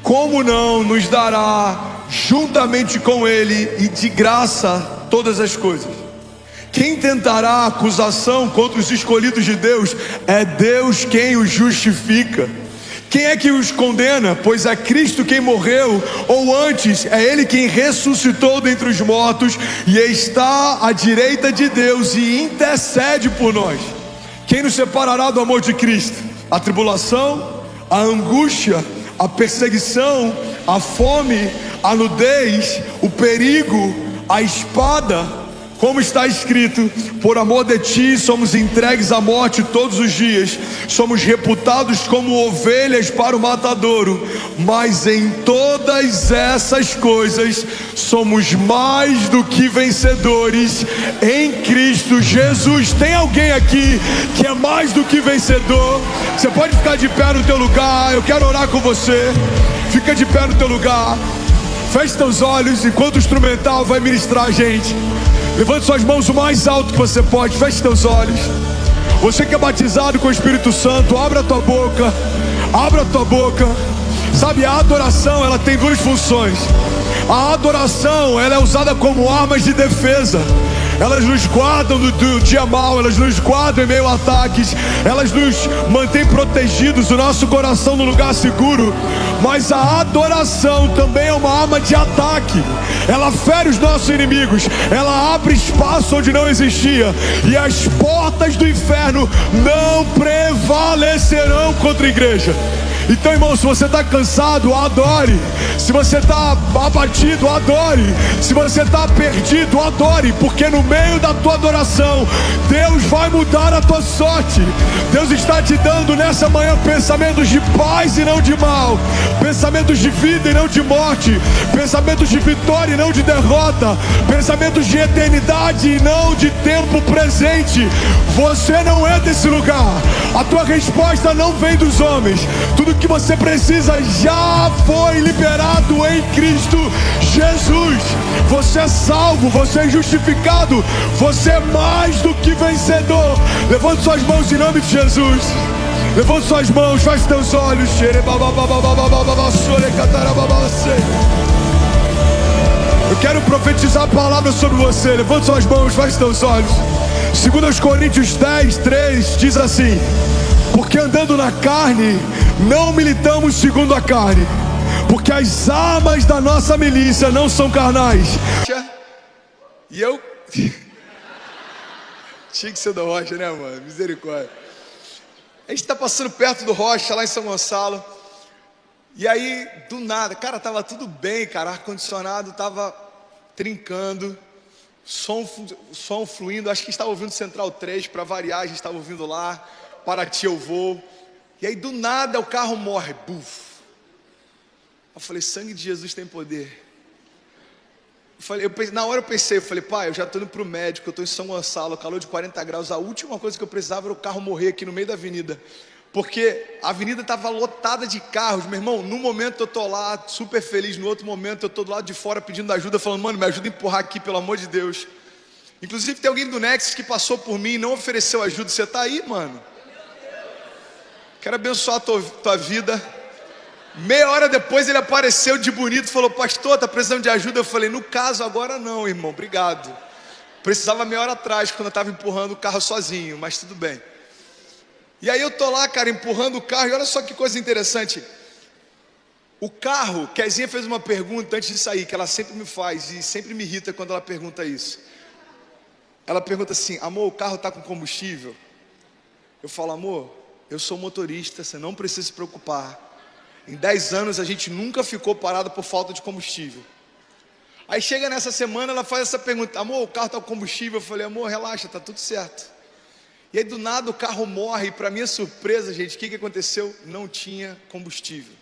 como não nos dará juntamente com ele e de graça todas as coisas? Quem tentará acusação contra os escolhidos de Deus? É Deus quem os justifica. Quem é que os condena? Pois é Cristo quem morreu, ou antes, é Ele quem ressuscitou dentre os mortos e está à direita de Deus e intercede por nós. Quem nos separará do amor de Cristo? A tribulação, a angústia, a perseguição, a fome, a nudez, o perigo, a espada. Como está escrito: por amor de ti somos entregues à morte todos os dias, somos reputados como ovelhas para o matadouro, mas em todas essas coisas somos mais do que vencedores em Cristo Jesus. Tem alguém aqui que é mais do que vencedor? Você pode ficar de pé no teu lugar, eu quero orar com você. Fica de pé no teu lugar, feche teus olhos enquanto o instrumental vai ministrar a gente. Levante suas mãos o mais alto que você pode, feche teus olhos. Você que é batizado com o Espírito Santo, abra a tua boca, abra a tua boca. Sabe, a adoração, ela tem duas funções. A adoração, ela é usada como armas de defesa. Elas nos guardam do dia mal, elas nos guardam em meio a ataques, elas nos mantêm protegidos, o nosso coração no lugar seguro. Mas a adoração também é uma arma de ataque. Ela fere os nossos inimigos, ela abre espaço onde não existia, e as portas do inferno não prevalecerão contra a igreja. Então, irmão, se você está cansado, adore. Se você está abatido, adore. Se você está perdido, adore. Porque no meio da tua adoração, Deus vai mudar a tua sorte. Deus está te dando nessa manhã pensamentos de paz e não de mal, pensamentos de vida e não de morte, pensamentos de vitória e não de derrota, pensamentos de eternidade e não de tempo presente. Você não é desse lugar. A tua resposta não vem dos homens. Tudo que você precisa já foi liberado em Cristo Jesus. Você é salvo, você é justificado, você é mais do que vencedor. Levante suas mãos em nome de Jesus. Levante suas mãos, feche teus olhos. Eu quero profetizar a palavra sobre você. Levante suas mãos, feche teus olhos. 2 Coríntios 10, 3 diz assim: porque andando na carne, não militamos segundo a carne, porque as armas da nossa milícia não são carnais. E eu tinha que ser do Rocha, né, mano? Misericórdia. A gente tá passando perto do Rocha, lá em São Gonçalo. E aí, do nada, cara, tava tudo bem, cara. Ar-condicionado tava trincando, som fluindo. Acho que estava ouvindo Central 3, para variar, a gente estava ouvindo lá. Paraty eu vou. E aí do nada o carro morre. Buf. Eu falei, sangue de Jesus tem poder. Na hora eu pensei, pai, eu já estou indo para o médico, eu estou em São Gonçalo, calor de 40 graus. A última coisa que eu precisava era o carro morrer aqui no meio da avenida, porque a avenida estava lotada de carros. Meu irmão, num momento eu estou lá super feliz, no outro momento eu estou do lado de fora pedindo ajuda, falando, mano, me ajuda a empurrar aqui, pelo amor de Deus. Inclusive tem alguém do Nexus que passou por mim e não ofereceu ajuda. Você está aí, mano? Quero abençoar a tua vida. Meia hora depois ele apareceu de bonito, falou, pastor, tá precisando de ajuda? Eu falei, no caso agora não, irmão, obrigado. Precisava meia hora atrás, quando eu estava empurrando o carro sozinho, mas tudo bem. E aí eu tô lá, cara, empurrando o carro, e olha só que coisa interessante. O carro, Kezinha fez uma pergunta antes de sair, que ela sempre me faz, e sempre me irrita quando ela pergunta isso. Ela pergunta assim, amor, o carro tá com combustível? Eu falo, amor, eu sou motorista, você não precisa se preocupar. Em 10 anos a gente nunca ficou parado por falta de combustível. Aí chega nessa semana, ela faz essa pergunta, amor, o carro está com combustível? Eu falei, amor, relaxa, tá tudo certo. E aí do nada o carro morre, e para minha surpresa, gente, o que aconteceu? Não tinha combustível.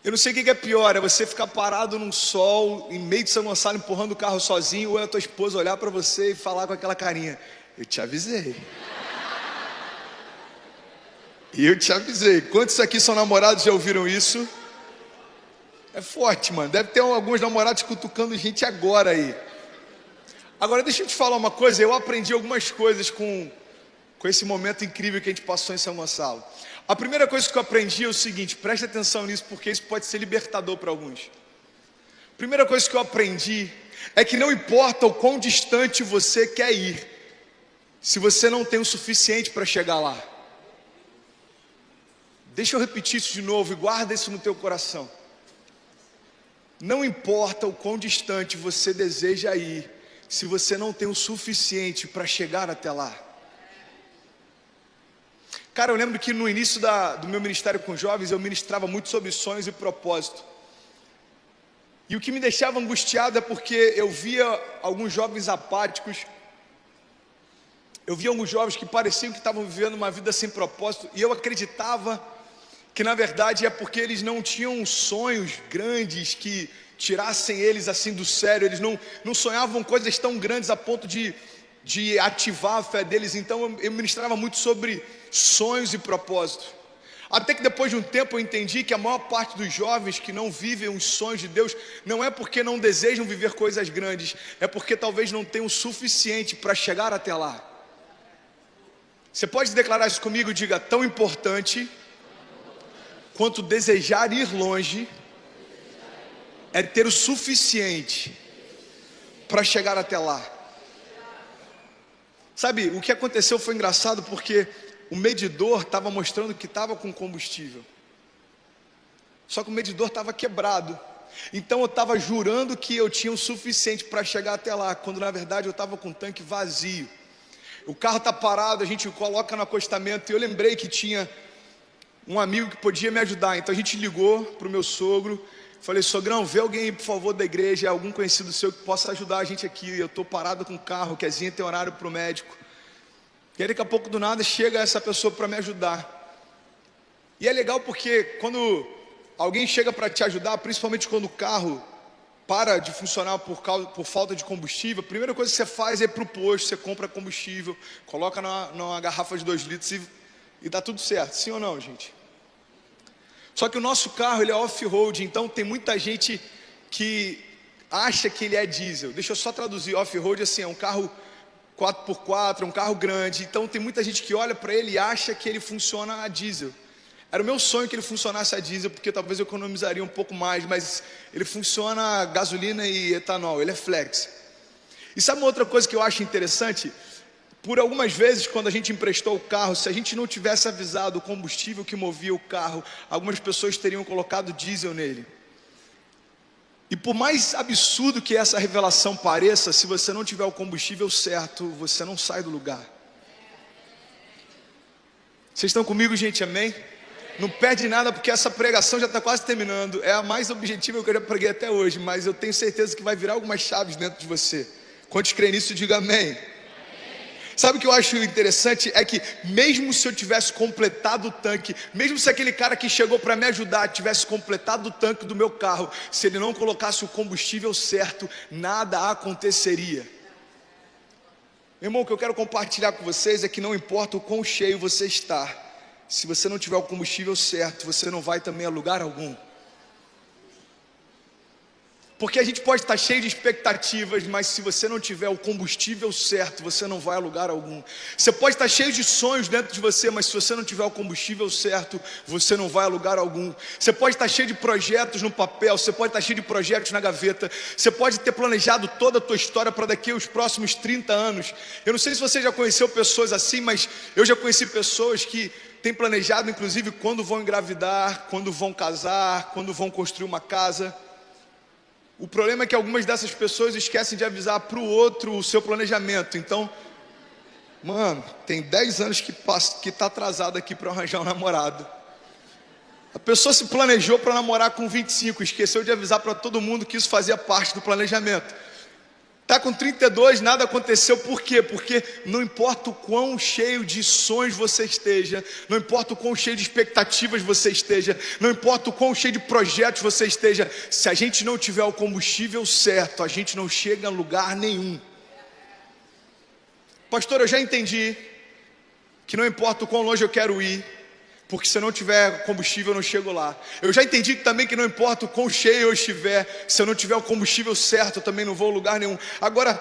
Eu não sei o que é pior, é você ficar parado num sol, em meio de São Gonçalo, empurrando o carro sozinho, ou é a tua esposa olhar para você e falar com aquela carinha, eu te avisei. E eu te avisei. Quantos aqui são namorados já ouviram isso? É forte, mano. Deve ter alguns namorados cutucando gente agora aí. Agora deixa eu te falar uma coisa. Eu aprendi algumas coisas com esse momento incrível que a gente passou em São Gonçalo. A primeira coisa que eu aprendi é o seguinte, preste atenção nisso, porque isso pode ser libertador para alguns. A primeira coisa que eu aprendi é que não importa o quão distante você quer ir, se você não tem o suficiente para chegar lá. Deixa eu repetir isso de novo e guarda isso no teu coração. Não importa o quão distante você deseja ir, se você não tem o suficiente para chegar até lá. Cara, eu lembro que no início do meu ministério com jovens, eu ministrava muito sobre sonhos e propósito. E o que me deixava angustiado é porque eu via alguns jovens apáticos, eu via alguns jovens que pareciam que estavam vivendo uma vida sem propósito, e eu acreditava que na verdade é porque eles não tinham sonhos grandes que tirassem eles assim do sério, eles não sonhavam coisas tão grandes a ponto de ativar a fé deles. Então eu ministrava muito sobre sonhos e propósito, até que depois de um tempo eu entendi que a maior parte dos jovens que não vivem os sonhos de Deus, não é porque não desejam viver coisas grandes, é porque talvez não tenham o suficiente para chegar até lá. Você pode declarar isso comigo? Diga: tão importante quanto desejar ir longe é ter o suficiente para chegar até lá. Sabe, o que aconteceu foi engraçado, porque o medidor estava mostrando que estava com combustível, só que o medidor estava quebrado. Então eu estava jurando que eu tinha o suficiente para chegar até lá, quando na verdade eu estava com o tanque vazio. O carro está parado, a gente coloca no acostamento, e eu lembrei que tinha um amigo que podia me ajudar. Então a gente ligou para o meu sogro, falei: sogrão, vê alguém aí, por favor, da igreja, algum conhecido seu que possa ajudar a gente aqui. Eu estou parado com o carro, Kezinha tem horário para o médico. E aí daqui a pouco do nada chega essa pessoa para me ajudar. E é legal porque quando alguém chega para te ajudar, principalmente quando o carro para de funcionar por falta de combustível, a primeira coisa que você faz é ir para o posto, você compra combustível, coloca numa garrafa de 2 litros e dá tudo certo, sim ou não, gente? Só que o nosso carro, ele é off-road, então tem muita gente que acha que ele é diesel. Deixa eu só traduzir: off-road assim, é um carro 4x4, é um carro grande. Então tem muita gente que olha para ele e acha que ele funciona a diesel. Era o meu sonho que ele funcionasse a diesel, porque talvez eu economizaria um pouco mais, mas ele funciona a gasolina e etanol, ele é flex. E sabe uma outra coisa que eu acho interessante? Por algumas vezes, quando a gente emprestou o carro, se a gente não tivesse avisado o combustível que movia o carro, algumas pessoas teriam colocado diesel nele. E por mais absurdo que essa revelação pareça, se você não tiver o combustível certo, você não sai do lugar. Vocês estão comigo, gente? Amém? Não perde nada, porque essa pregação já está quase terminando. É a mais objetiva que eu já preguei até hoje, mas eu tenho certeza que vai virar algumas chaves dentro de você. Quantos creem nisso, diga amém. Sabe o que eu acho interessante? É que mesmo se eu tivesse completado o tanque, mesmo se aquele cara que chegou para me ajudar tivesse completado o tanque do meu carro, se ele não colocasse o combustível certo, nada aconteceria. Meu irmão, o que eu quero compartilhar com vocês é que não importa o quão cheio você está, se você não tiver o combustível certo, você não vai também a lugar algum. Porque a gente pode estar cheio de expectativas, mas se você não tiver o combustível certo, você não vai a lugar algum. Você pode estar cheio de sonhos dentro de você, mas se você não tiver o combustível certo, você não vai a lugar algum. Você pode estar cheio de projetos no papel, você pode estar cheio de projetos na gaveta, você pode ter planejado toda a tua história para daqui aos próximos 30 anos. Eu não sei se você já conheceu pessoas assim, mas eu já conheci pessoas que têm planejado, inclusive, quando vão engravidar, quando vão casar, quando vão construir uma casa. O problema é que algumas dessas pessoas esquecem de avisar para o outro o seu planejamento. Então, mano, tem 10 anos que está atrasado aqui para arranjar um namorado. A pessoa se planejou para namorar com 25, esqueceu de avisar para todo mundo que isso fazia parte do planejamento. Está com 32, nada aconteceu. Por quê? Porque não importa o quão cheio de sonhos você esteja, não importa o quão cheio de expectativas você esteja, não importa o quão cheio de projetos você esteja, se a gente não tiver o combustível certo, a gente não chega a lugar nenhum. Pastor, eu já entendi que não importa o quão longe eu quero ir, porque se eu não tiver combustível eu não chego lá. Eu já entendi também que não importa o quão cheio eu estiver, se eu não tiver o combustível certo eu também não vou a lugar nenhum. Agora,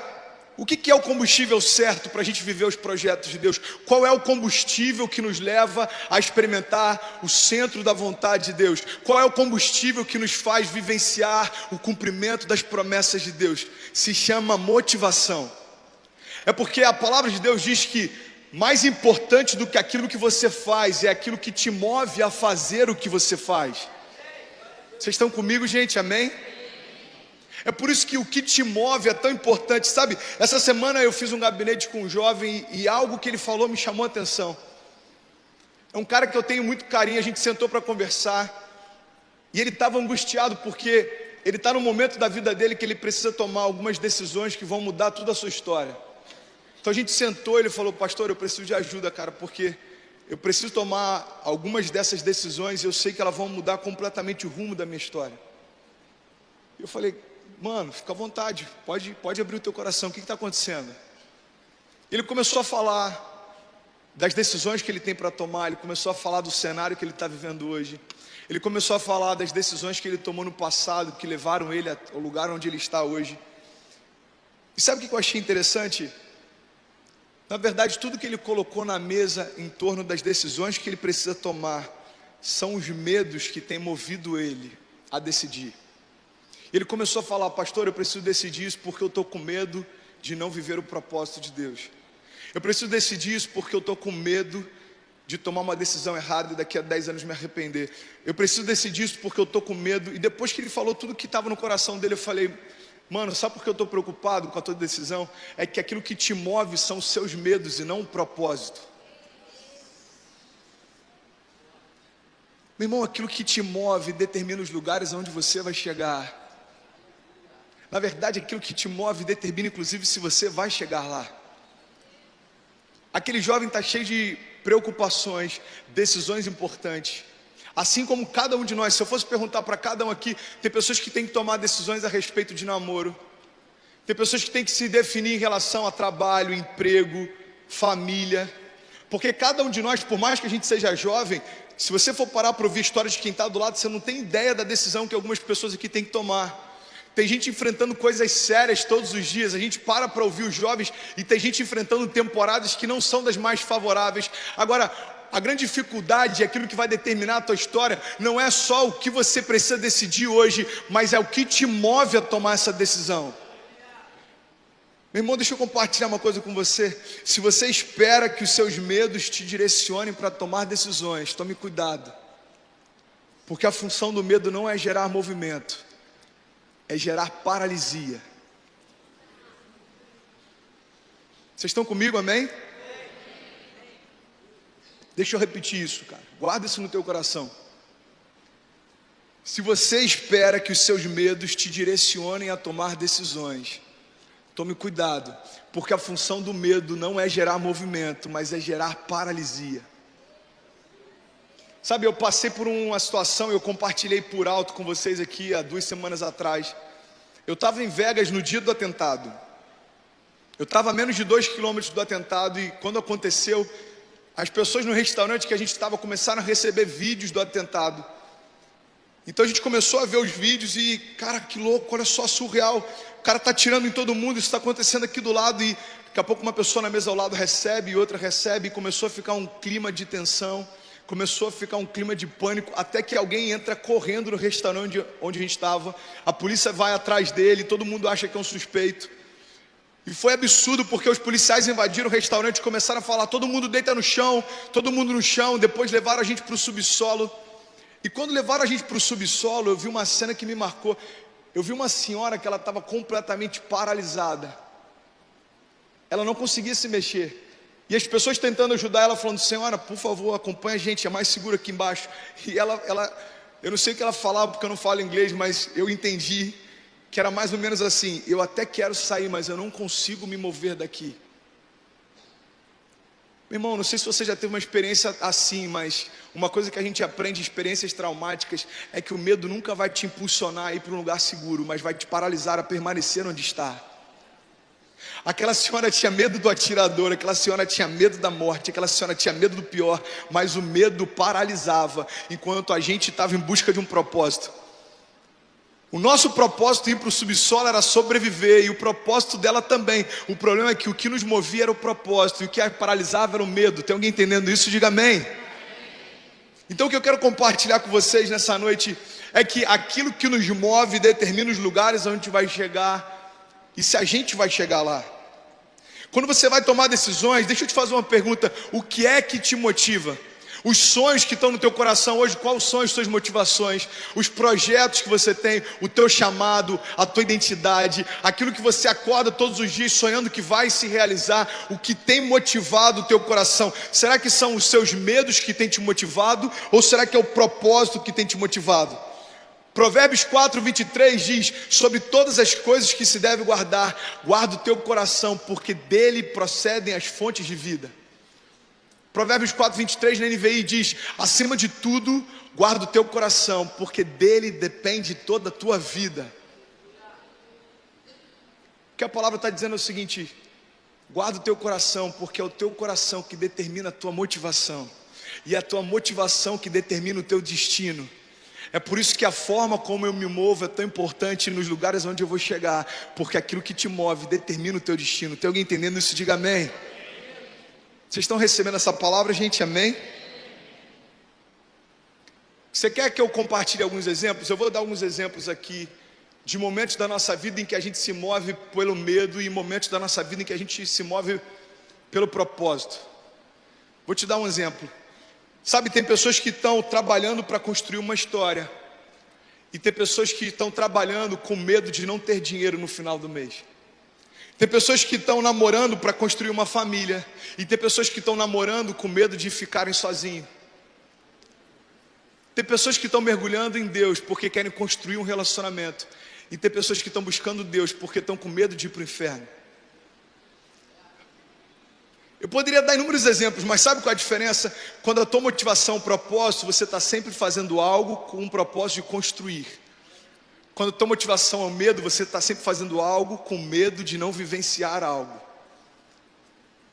o que é o combustível certo para a gente viver os projetos de Deus? Qual é o combustível que nos leva a experimentar o centro da vontade de Deus? Qual é o combustível que nos faz vivenciar o cumprimento das promessas de Deus? Se chama motivação. É porque a palavra de Deus diz que mais importante do que aquilo que você faz é aquilo que te move a fazer o que você faz. Vocês estão comigo, gente? Amém? É por isso que o que te move é tão importante, sabe? Essa semana eu fiz um gabinete com um jovem e algo que ele falou me chamou a atenção. É um cara que eu tenho muito carinho, a gente sentou para conversar e ele estava angustiado porque ele está no momento da vida dele que ele precisa tomar algumas decisões que vão mudar toda a sua história. Então a gente sentou e ele falou: pastor, eu preciso de ajuda, cara, porque eu preciso tomar algumas dessas decisões e eu sei que elas vão mudar completamente o rumo da minha história. Eu falei: mano, fica à vontade, pode abrir o teu coração, o que está acontecendo? Ele começou a falar das decisões que ele tem para tomar, ele começou a falar do cenário que ele está vivendo hoje, ele começou a falar das decisões que ele tomou no passado, que levaram ele ao lugar onde ele está hoje. E sabe o que eu achei interessante? Na verdade, tudo que ele colocou na mesa em torno das decisões que ele precisa tomar são os medos que têm movido ele a decidir. Ele começou a falar: pastor, eu preciso decidir isso porque eu estou com medo de não viver o propósito de Deus. Eu preciso decidir isso porque eu estou com medo de tomar uma decisão errada e daqui a 10 anos me arrepender. Eu preciso decidir isso porque eu estou com medo. E depois que ele falou tudo que estava no coração dele, eu falei: mano, sabe por que eu estou preocupado com a tua decisão? É que aquilo que te move são os seus medos e não o propósito. Meu irmão, aquilo que te move determina os lugares aonde você vai chegar. Na verdade, aquilo que te move determina inclusive se você vai chegar lá. Aquele jovem está cheio de preocupações, decisões importantes. Assim como cada um de nós, se eu fosse perguntar para cada um aqui, tem pessoas que têm que tomar decisões a respeito de namoro. Tem pessoas que têm que se definir em relação a trabalho, emprego, família. Porque cada um de nós, por mais que a gente seja jovem, se você for parar para ouvir histórias de quem está do lado, você não tem ideia da decisão que algumas pessoas aqui têm que tomar. Tem gente enfrentando coisas sérias todos os dias. A gente para ouvir os jovens e tem gente enfrentando temporadas que não são das mais favoráveis. Agora, a grande dificuldade, aquilo que vai determinar a tua história, não é só o que você precisa decidir hoje, mas é o que te move a tomar essa decisão. Meu irmão, deixa eu compartilhar uma coisa com você. Se você espera que os seus medos te direcionem para tomar decisões, tome cuidado. Porque a função do medo não é gerar movimento, é gerar paralisia. Vocês estão comigo, amém? Deixa eu repetir isso, cara. Guarda isso no teu coração. Se você espera que os seus medos te direcionem a tomar decisões, tome cuidado, porque a função do medo não é gerar movimento, mas é gerar paralisia. Sabe, eu passei por uma situação, eu compartilhei por alto com vocês aqui há 2 semanas atrás. Eu estava em Vegas no dia do atentado. Eu estava a menos de 2 quilômetros do atentado e quando aconteceu, as pessoas no restaurante que a gente estava começaram a receber vídeos do atentado. Então a gente começou a ver os vídeos e, cara, que louco, olha só, surreal. O cara está atirando em todo mundo, isso está acontecendo aqui do lado e daqui a pouco uma pessoa na mesa ao lado recebe e outra recebe e começou a ficar um clima de tensão. Começou a ficar um clima de pânico, até que alguém entra correndo no restaurante onde a gente estava. A polícia vai atrás dele, todo mundo acha que é um suspeito. E foi absurdo, porque os policiais invadiram o restaurante e começaram a falar: todo mundo deita no chão, todo mundo no chão. Depois levaram a gente para o subsolo. E quando levaram a gente para o subsolo, eu vi uma cena que me marcou. Eu vi uma senhora que ela estava completamente paralisada. Ela não conseguia se mexer. E as pessoas tentando ajudar ela, falando: senhora, por favor, acompanha a gente, é mais seguro aqui embaixo. E ela, eu não sei o que ela falava, porque eu não falo inglês, mas eu entendi que era mais ou menos assim: eu até quero sair, mas eu não consigo me mover daqui. Meu irmão, não sei se você já teve uma experiência assim, mas uma coisa que a gente aprende em experiências traumáticas é que o medo nunca vai te impulsionar a ir para um lugar seguro, mas vai te paralisar a permanecer onde está. Aquela senhora tinha medo do atirador, aquela senhora tinha medo da morte, aquela senhora tinha medo do pior, mas o medo paralisava, enquanto a gente estava em busca de um propósito. O nosso propósito ir para o subsolo era sobreviver, e o propósito dela também. O problema é que o que nos movia era o propósito, e o que a paralisava era o medo. Tem alguém entendendo isso? Diga amém. Então o que eu quero compartilhar com vocês nessa noite é que aquilo que nos move determina os lugares onde a gente vai chegar, e se a gente vai chegar lá. Quando você vai tomar decisões, deixa eu te fazer uma pergunta: o que é que te motiva? Os sonhos que estão no teu coração hoje, quais são as suas motivações? Os projetos que você tem, o teu chamado, a tua identidade, aquilo que você acorda todos os dias sonhando que vai se realizar, o que tem motivado o teu coração? Será que são os seus medos que têm te motivado? Ou será que é o propósito que tem te motivado? Provérbios 4:23 diz: sobre todas as coisas que se deve guardar, guarda o teu coração, porque dele procedem as fontes de vida. Provérbios 4:23 na NVI diz: acima de tudo, guarda o teu coração, porque dele depende toda a tua vida. O que a palavra está dizendo é o seguinte: guarda o teu coração, porque é o teu coração que determina a tua motivação, e é a tua motivação que determina o teu destino. É por isso que a forma como eu me movo é tão importante nos lugares onde eu vou chegar, porque aquilo que te move determina o teu destino. Tem alguém entendendo isso? Diga amém. Vocês estão recebendo essa palavra, gente? Amém? Você quer que eu compartilhe alguns exemplos? Eu vou dar alguns exemplos aqui de momentos da nossa vida em que a gente se move pelo medo e momentos da nossa vida em que a gente se move pelo propósito. Vou te dar um exemplo. Sabe, tem pessoas que estão trabalhando para construir uma história, e tem pessoas que estão trabalhando com medo de não ter dinheiro no final do mês. Tem pessoas que estão namorando para construir uma família, e tem pessoas que estão namorando com medo de ficarem sozinhos. Tem pessoas que estão mergulhando em Deus porque querem construir um relacionamento, e tem pessoas que estão buscando Deus porque estão com medo de ir para o inferno. Eu poderia dar inúmeros exemplos, mas sabe qual é a diferença? Quando a tua motivação é um propósito, você está sempre fazendo algo com um propósito de construir. Quando a tua motivação é o medo, você está sempre fazendo algo com medo de não vivenciar algo.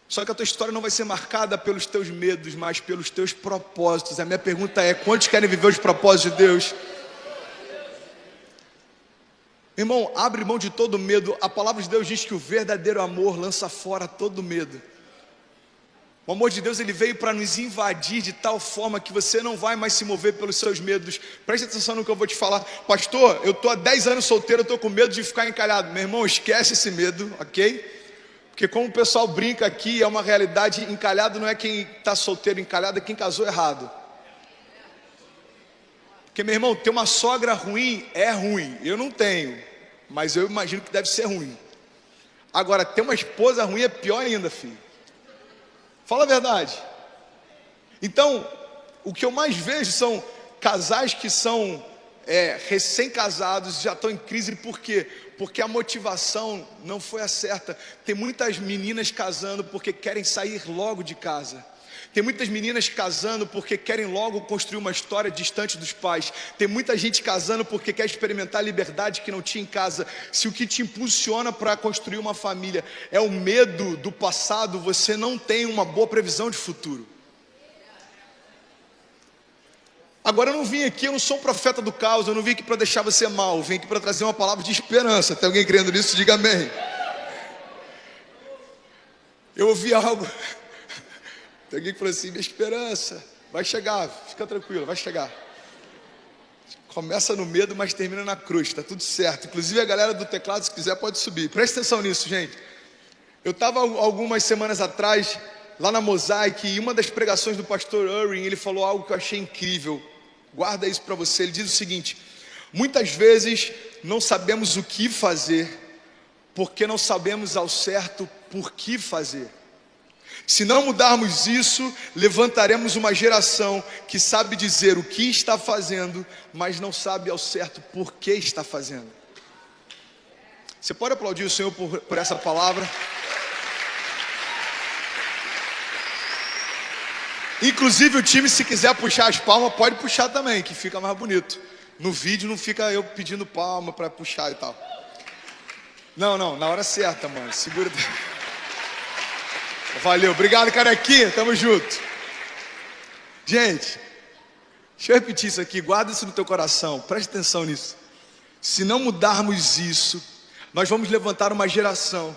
Só que a tua história não vai ser marcada pelos teus medos, mas pelos teus propósitos. A minha pergunta é: quantos querem viver os propósitos de Deus? Irmão, abre mão de todo medo. A palavra de Deus diz que o verdadeiro amor lança fora todo medo. O amor de Deus, ele veio para nos invadir de tal forma que você não vai mais se mover pelos seus medos. Preste atenção no que eu vou te falar. Pastor, eu estou há 10 anos solteiro, eu estou com medo de ficar encalhado. Meu irmão, esquece esse medo, ok? Porque como o pessoal brinca aqui, é uma realidade. Encalhado não é quem está solteiro, encalhado é quem casou errado. Porque, meu irmão, ter uma sogra ruim é ruim. Eu não tenho, mas eu imagino que deve ser ruim. Agora, ter uma esposa ruim é pior ainda, filho. Fala a verdade. Então, o que eu mais vejo são casais que são recém-casados, já estão em crise. Por quê? Porque a motivação não foi a certa. Tem muitas meninas casando porque querem sair logo de casa. Tem muitas meninas casando porque querem logo construir uma história distante dos pais. Tem muita gente casando porque quer experimentar a liberdade que não tinha em casa. Se o que te impulsiona para construir uma família é o medo do passado, você não tem uma boa previsão de futuro. Agora, eu não vim aqui, eu não sou um profeta do caos, eu não vim aqui para deixar você mal, eu vim aqui para trazer uma palavra de esperança. Tem alguém crendo nisso? Diga amém. Eu ouvi algo... Tem alguém que falou assim: minha esperança vai chegar, fica tranquilo, vai chegar. Começa no medo, mas termina na cruz, está tudo certo. Inclusive a galera do teclado, se quiser, pode subir. Presta atenção nisso, gente. Eu estava algumas semanas atrás lá na Mosaic, e uma das pregações do pastor Irwin, ele falou algo que eu achei incrível. Guarda isso para você. Ele diz o seguinte: muitas vezes não sabemos o que fazer, porque não sabemos ao certo por que fazer. Se não mudarmos isso, levantaremos uma geração que sabe dizer o que está fazendo, mas não sabe ao certo por que está fazendo. Você pode aplaudir o Senhor por essa palavra? Inclusive o time, se quiser puxar as palmas, pode puxar também, que fica mais bonito. No vídeo não fica eu pedindo palma para puxar e tal. Não, na hora certa, mano. Segura. Valeu, obrigado, carequinha, tamo junto. Gente, deixa eu repetir isso aqui, guarda isso no teu coração, preste atenção nisso. Se não mudarmos isso, nós vamos levantar uma geração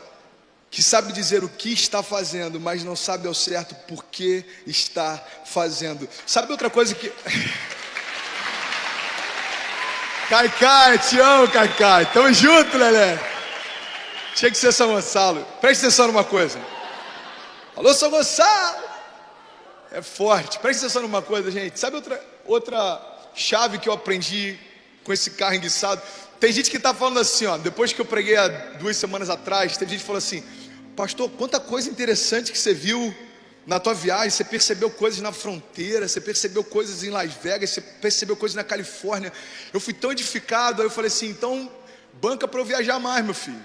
que sabe dizer o que está fazendo, mas não sabe ao certo por que está fazendo. Sabe outra coisa que... Caicai, te amo, Caicai, tamo junto, Lelé. Tinha que ser São Gonçalo. Preste atenção numa coisa. Alô, São Gonçalo! É forte. Presta atenção numa coisa, gente. Sabe outra chave que eu aprendi com esse carro enguiçado? Tem gente que está falando assim, ó. Depois que eu preguei há 2 semanas atrás, teve gente que falou assim: pastor, quanta coisa interessante que você viu na tua viagem. Você percebeu coisas na fronteira, você percebeu coisas em Las Vegas, você percebeu coisas na Califórnia. Eu fui tão edificado. Aí eu falei assim: então banca para eu viajar mais, meu filho.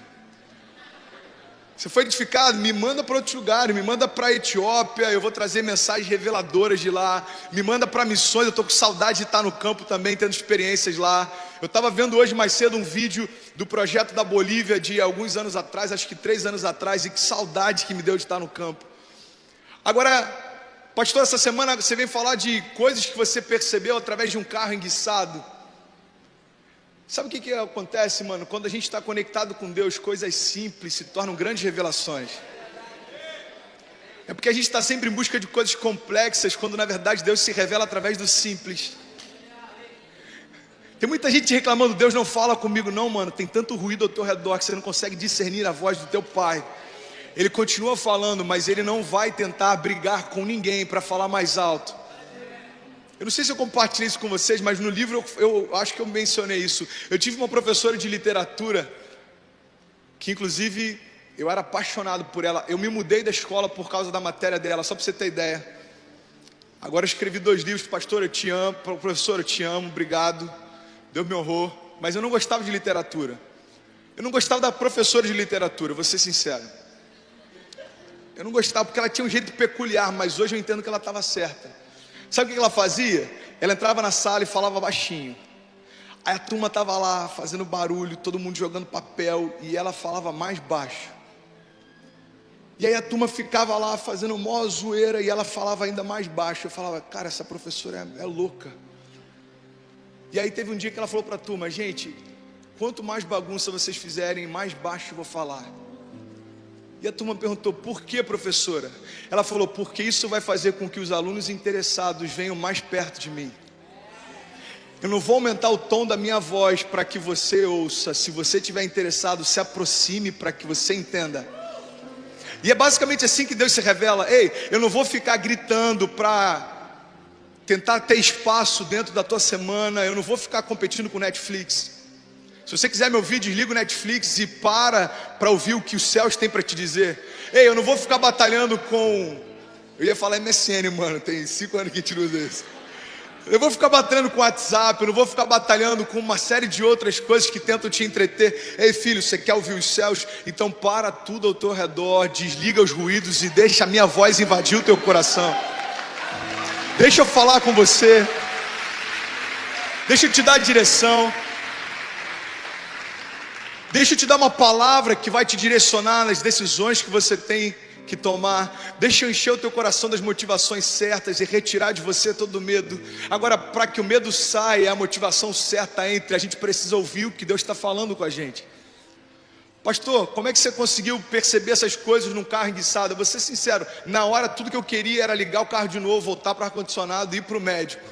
Você foi edificado? Me manda para outros lugares, me manda para a Etiópia, eu vou trazer mensagens reveladoras de lá. Me manda para missões, eu estou com saudade de estar no campo também, tendo experiências lá. Eu estava vendo hoje mais cedo um vídeo do projeto da Bolívia de alguns anos atrás, acho que 3 anos atrás, e que saudade que me deu de estar no campo. Agora, pastor, essa semana você vem falar de coisas que você percebeu através de um carro enguiçado. Sabe o que acontece, mano? Quando a gente está conectado com Deus, coisas simples se tornam grandes revelações. É porque a gente está sempre em busca de coisas complexas, quando na verdade Deus se revela através do simples. Tem muita gente reclamando: Deus não fala comigo. Não, mano, tem tanto ruído ao teu redor que você não consegue discernir a voz do teu Pai. Ele continua falando, mas Ele não vai tentar brigar com ninguém para falar mais alto. Eu não sei se eu compartilhei isso com vocês, mas no livro eu acho que eu mencionei isso. Eu tive uma professora de literatura, que inclusive eu era apaixonado por ela. Eu me mudei da escola por causa da matéria dela, só para você ter ideia. Agora eu escrevi 2 livros. Pastor, eu te amo. Professor, eu te amo, obrigado. Deus me honrou. Mas eu não gostava de literatura. Eu não gostava da professora de literatura, vou ser sincero. Eu não gostava porque ela tinha um jeito peculiar, mas hoje eu entendo que ela estava certa. Sabe o que ela fazia? Ela entrava na sala e falava baixinho. Aí a turma estava lá fazendo barulho, todo mundo jogando papel, e ela falava mais baixo. E aí a turma ficava lá fazendo mó zoeira e ela falava ainda mais baixo. Eu falava: cara, essa professora é louca. E aí teve um dia que ela falou para a turma: gente, quanto mais bagunça vocês fizerem, mais baixo eu vou falar. E a turma perguntou: por que, professora? Ela falou: porque isso vai fazer com que os alunos interessados venham mais perto de mim. Eu não vou aumentar o tom da minha voz para que você ouça. Se você estiver interessado, se aproxime para que você entenda. E é basicamente assim que Deus se revela. Ei, eu não vou ficar gritando para tentar ter espaço dentro da tua semana. Eu não vou ficar competindo com Netflix. Se você quiser me ouvir, desliga o Netflix e para ouvir o que os céus têm para te dizer. Ei, eu não vou ficar batalhando com... Eu ia falar MSN, mano, tem 5 anos que a gente usa isso. Eu vou ficar batalhando com WhatsApp, eu não vou ficar batalhando com uma série de outras coisas que tentam te entreter. Ei, filho, você quer ouvir os céus? Então para tudo ao teu redor, desliga os ruídos e deixa a minha voz invadir o teu coração. Deixa eu falar com você. Deixa eu te dar direção. Deixa eu te dar uma palavra que vai te direcionar nas decisões que você tem que tomar. Deixa eu encher o teu coração das motivações certas e retirar de você todo o medo. Agora, para que o medo saia, a motivação certa entre, a gente precisa ouvir o que Deus está falando com a gente. Pastor, como é que você conseguiu perceber essas coisas num carro enguiçado? Eu vou ser sincero, na hora tudo que eu queria era ligar o carro de novo, voltar para o ar-condicionado e ir para o médico.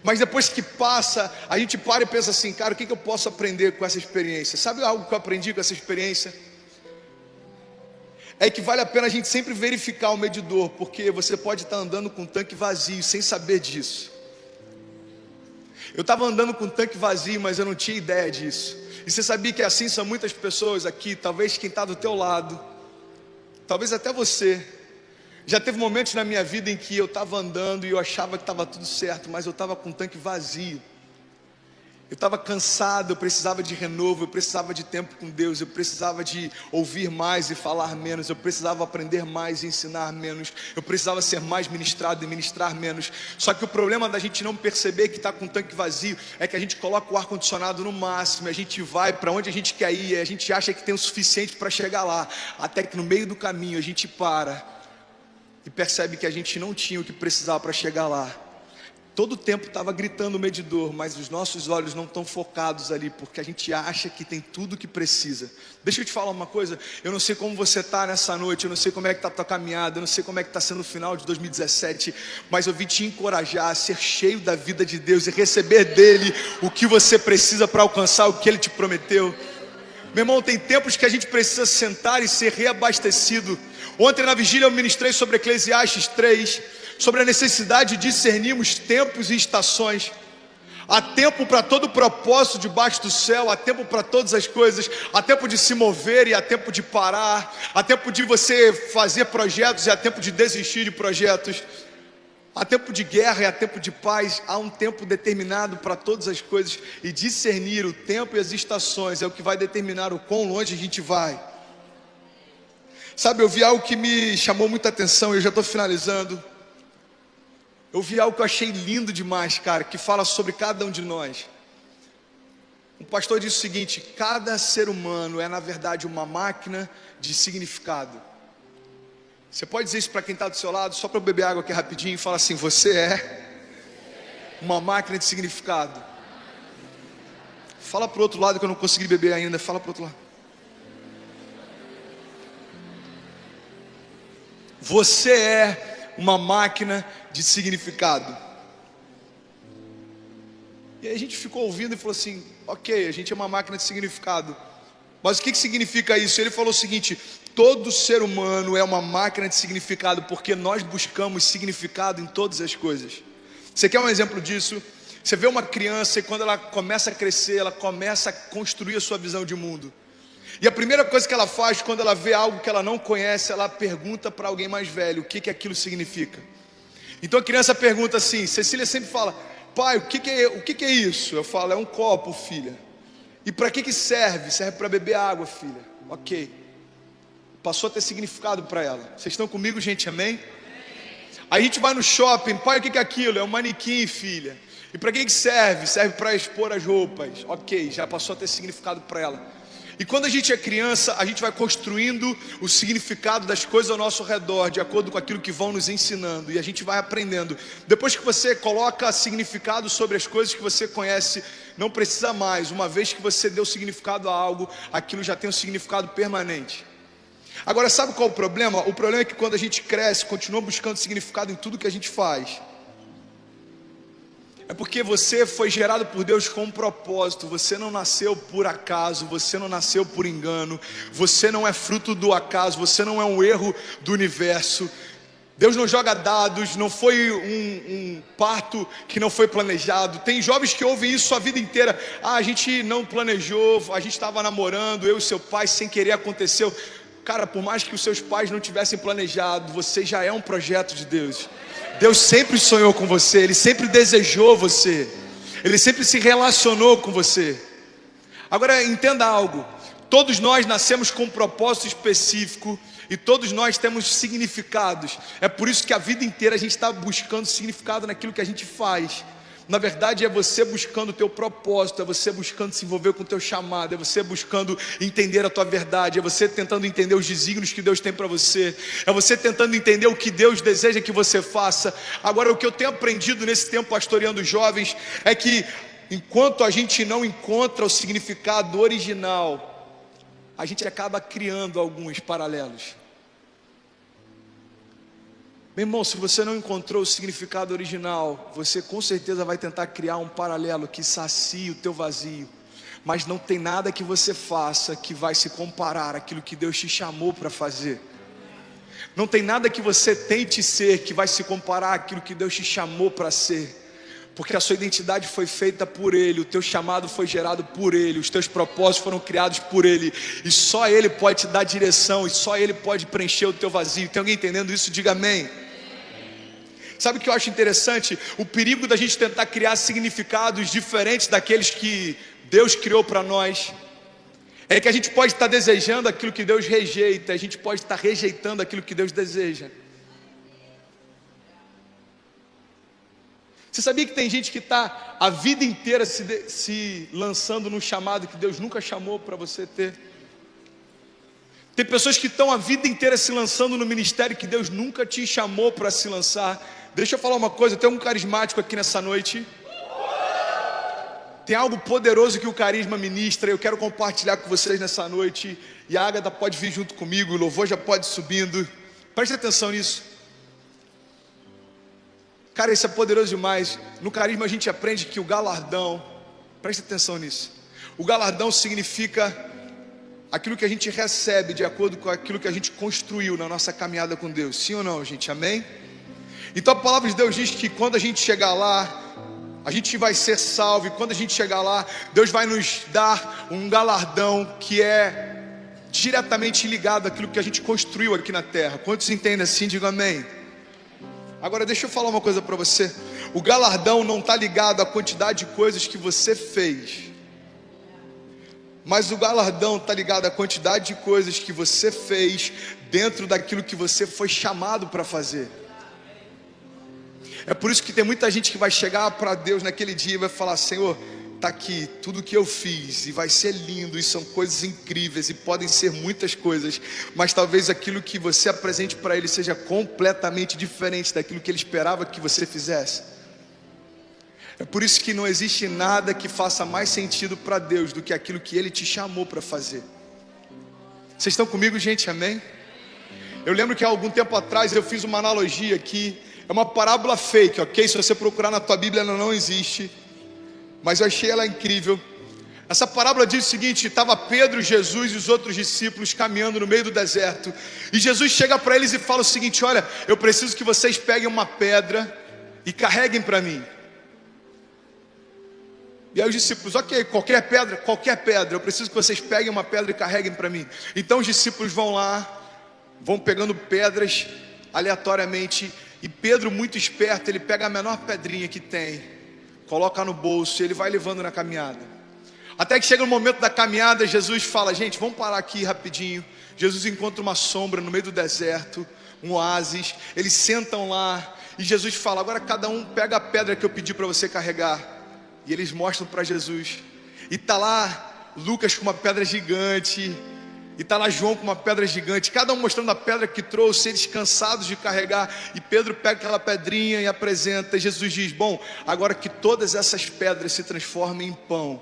Mas depois que passa, a gente para e pensa assim: cara, o que eu posso aprender com essa experiência? Sabe algo que eu aprendi com essa experiência? É que vale a pena a gente sempre verificar o medidor, porque você pode estar andando com um tanque vazio sem saber disso. Eu estava andando com um tanque vazio, mas eu não tinha ideia disso. E você sabia que assim são muitas pessoas aqui, talvez quem está do teu lado, talvez até você. Já teve momentos na minha vida em que eu estava andando e eu achava que estava tudo certo, mas eu estava com um tanque vazio. Eu estava cansado, eu precisava de renovo, eu precisava de tempo com Deus, eu precisava de ouvir mais e falar menos, eu precisava aprender mais e ensinar menos, eu precisava ser mais ministrado e ministrar menos. Só que o problema da gente não perceber que está com um tanque vazio é que a gente coloca o ar-condicionado no máximo, a gente vai para onde a gente quer ir, a gente acha que tem o suficiente para chegar lá, até que no meio do caminho a gente para e percebe que a gente não tinha o que precisava para chegar lá. Todo o tempo estava gritando o medidor, mas os nossos olhos não estão focados ali, porque a gente acha que tem tudo o que precisa. Deixa eu te falar uma coisa, eu não sei como você está nessa noite, eu não sei como é que está a tua caminhada, eu não sei como é que está sendo o final de 2017, mas eu vim te encorajar a ser cheio da vida de Deus e receber dele o que você precisa para alcançar o que ele te prometeu. Meu irmão, tem tempos que a gente precisa sentar e ser reabastecido. Ontem na vigília eu ministrei sobre Eclesiastes 3, sobre a necessidade de discernirmos tempos e estações. Há tempo para todo propósito debaixo do céu, há tempo para todas as coisas, há tempo de se mover e há tempo de parar, há tempo de você fazer projetos e há tempo de desistir de projetos, há tempo de guerra e há tempo de paz, há um tempo determinado para todas as coisas, e discernir o tempo e as estações é o que vai determinar o quão longe a gente vai. Sabe, eu vi algo que me chamou muita atenção e eu já estou finalizando. Eu vi algo que eu achei lindo demais, cara, que fala sobre cada um de nós. Um pastor disse o seguinte: cada ser humano é na verdade uma máquina de significado. Você pode dizer isso para quem está do seu lado, só para eu beber água aqui rapidinho, e fala assim: você é uma máquina de significado. Fala para o outro lado, que eu não consegui beber ainda, fala para o outro lado. Você é uma máquina de significado. E aí a gente ficou ouvindo e falou assim: ok, a gente é uma máquina de significado. Mas o que significa isso? Ele falou o seguinte: todo ser humano é uma máquina de significado, porque nós buscamos significado em todas as coisas. Você quer um exemplo disso? Você vê uma criança e quando ela começa a crescer, ela começa a construir a sua visão de mundo. E a primeira coisa que ela faz quando ela vê algo que ela não conhece, ela pergunta para alguém mais velho o que aquilo significa. Então a criança pergunta assim, Cecília sempre fala: pai, o que é isso? Eu falo: é um copo, filha. E para que serve? Serve para beber água, filha. Ok. Passou a ter significado para ela. Vocês estão comigo, gente? Amém? Aí a gente vai no shopping: pai, o que é aquilo? É um manequim, filha. E para que serve? Serve para expor as roupas. Ok, já passou a ter significado para ela. E quando a gente é criança, a gente vai construindo o significado das coisas ao nosso redor, de acordo com aquilo que vão nos ensinando, e a gente vai aprendendo. Depois que você coloca significado sobre as coisas que você conhece, não precisa mais. Uma vez que você deu significado a algo, aquilo já tem um significado permanente. Agora, sabe qual é o problema? O problema é que quando a gente cresce, continua buscando significado em tudo que a gente faz. É porque você foi gerado por Deus com um propósito. Você não nasceu por acaso, você não nasceu por engano, você não é fruto do acaso, você não é um erro do universo. Deus não joga dados, não foi um parto que não foi planejado. Tem jovens que ouvem isso a vida inteira: a gente não planejou, a gente estava namorando, eu e seu pai, sem querer aconteceu. Cara, por mais que os seus pais não tivessem planejado, você já é um projeto de Deus. Deus sempre sonhou com você, Ele sempre desejou você, Ele sempre se relacionou com você. Agora entenda algo: todos nós nascemos com um propósito específico e todos nós temos significados. É por isso que a vida inteira a gente está buscando significado naquilo que a gente faz. Na verdade é você buscando o teu propósito, é você buscando se envolver com o teu chamado, é você buscando entender a tua verdade, é você tentando entender os desígnios que Deus tem para você, é você tentando entender o que Deus deseja que você faça. Agora, o que eu tenho aprendido nesse tempo pastoreando jovens é que enquanto a gente não encontra o significado original, a gente acaba criando alguns paralelos. Meu irmão, se você não encontrou o significado original, você com certeza vai tentar criar um paralelo que sacie o teu vazio. Mas não tem nada que você faça que vai se comparar àquilo que Deus te chamou para fazer. Não tem nada que você tente ser que vai se comparar àquilo que Deus te chamou para ser. Porque a sua identidade foi feita por Ele, o teu chamado foi gerado por Ele, os teus propósitos foram criados por Ele, e só Ele pode te dar direção, e só Ele pode preencher o teu vazio. Tem alguém entendendo isso? Diga amém. Sabe o que eu acho interessante? O perigo da gente tentar criar significados diferentes daqueles que Deus criou para nós é que a gente pode estar desejando aquilo que Deus rejeita, a gente pode estar rejeitando aquilo que Deus deseja. Você sabia que tem gente que está a vida inteira se lançando num chamado que Deus nunca chamou para você ter? Tem pessoas que estão a vida inteira se lançando no ministério que Deus nunca te chamou para se lançar. Deixa eu falar uma coisa, tem um carismático aqui nessa noite. Tem algo poderoso que o carisma ministra, eu quero compartilhar com vocês nessa noite. E a Ágata pode vir junto comigo, o louvor já pode ir subindo. Preste atenção nisso. Cara, isso é poderoso demais. No carisma a gente aprende que o galardão, preste atenção nisso, o galardão significa aquilo que a gente recebe de acordo com aquilo que a gente construiu na nossa caminhada com Deus. Sim ou não, gente? Amém? Então a palavra de Deus diz que quando a gente chegar lá, a gente vai ser salvo. E quando a gente chegar lá, Deus vai nos dar um galardão que é diretamente ligado àquilo que a gente construiu aqui na terra. Quantos entendem assim? Digam amém. Agora deixa eu falar uma coisa para você. O galardão não está ligado à quantidade de coisas que você fez, mas o galardão está ligado à quantidade de coisas que você fez dentro daquilo que você foi chamado para fazer. É por isso que tem muita gente que vai chegar para Deus naquele dia e vai falar: Senhor, está aqui tudo que eu fiz, e vai ser lindo, e são coisas incríveis, e podem ser muitas coisas, mas talvez aquilo que você apresente para Ele seja completamente diferente daquilo que Ele esperava que você fizesse. É por isso que não existe nada que faça mais sentido para Deus do que aquilo que Ele te chamou para fazer. Vocês estão comigo, gente? Amém? Eu lembro que há algum tempo atrás eu fiz uma analogia aqui. É uma parábola fake, ok? Se você procurar na tua Bíblia, ela não existe, mas eu achei ela incrível. Essa parábola diz o seguinte: estava Pedro, Jesus e os outros discípulos caminhando no meio do deserto, e Jesus chega para eles e fala o seguinte: olha, eu preciso que vocês peguem uma pedra e carreguem para mim. E aí os discípulos: ok, qualquer pedra, eu preciso que vocês peguem uma pedra e carreguem para mim. Então os discípulos vão lá, vão pegando pedras aleatoriamente, e Pedro, muito esperto, ele pega a menor pedrinha que tem, coloca no bolso, e ele vai levando na caminhada. Até que chega no momento da caminhada, Jesus fala: gente, vamos parar aqui rapidinho. Jesus encontra uma sombra no meio do deserto, um oásis. Eles sentam lá, e Jesus fala: agora cada um pega a pedra que eu pedi para você carregar. E eles mostram para Jesus, e está lá Lucas com uma pedra gigante, e está lá João com uma pedra gigante, cada um mostrando a pedra que trouxe, eles cansados de carregar. E Pedro pega aquela pedrinha e apresenta, e Jesus diz: bom, agora que todas essas pedras se transformem em pão.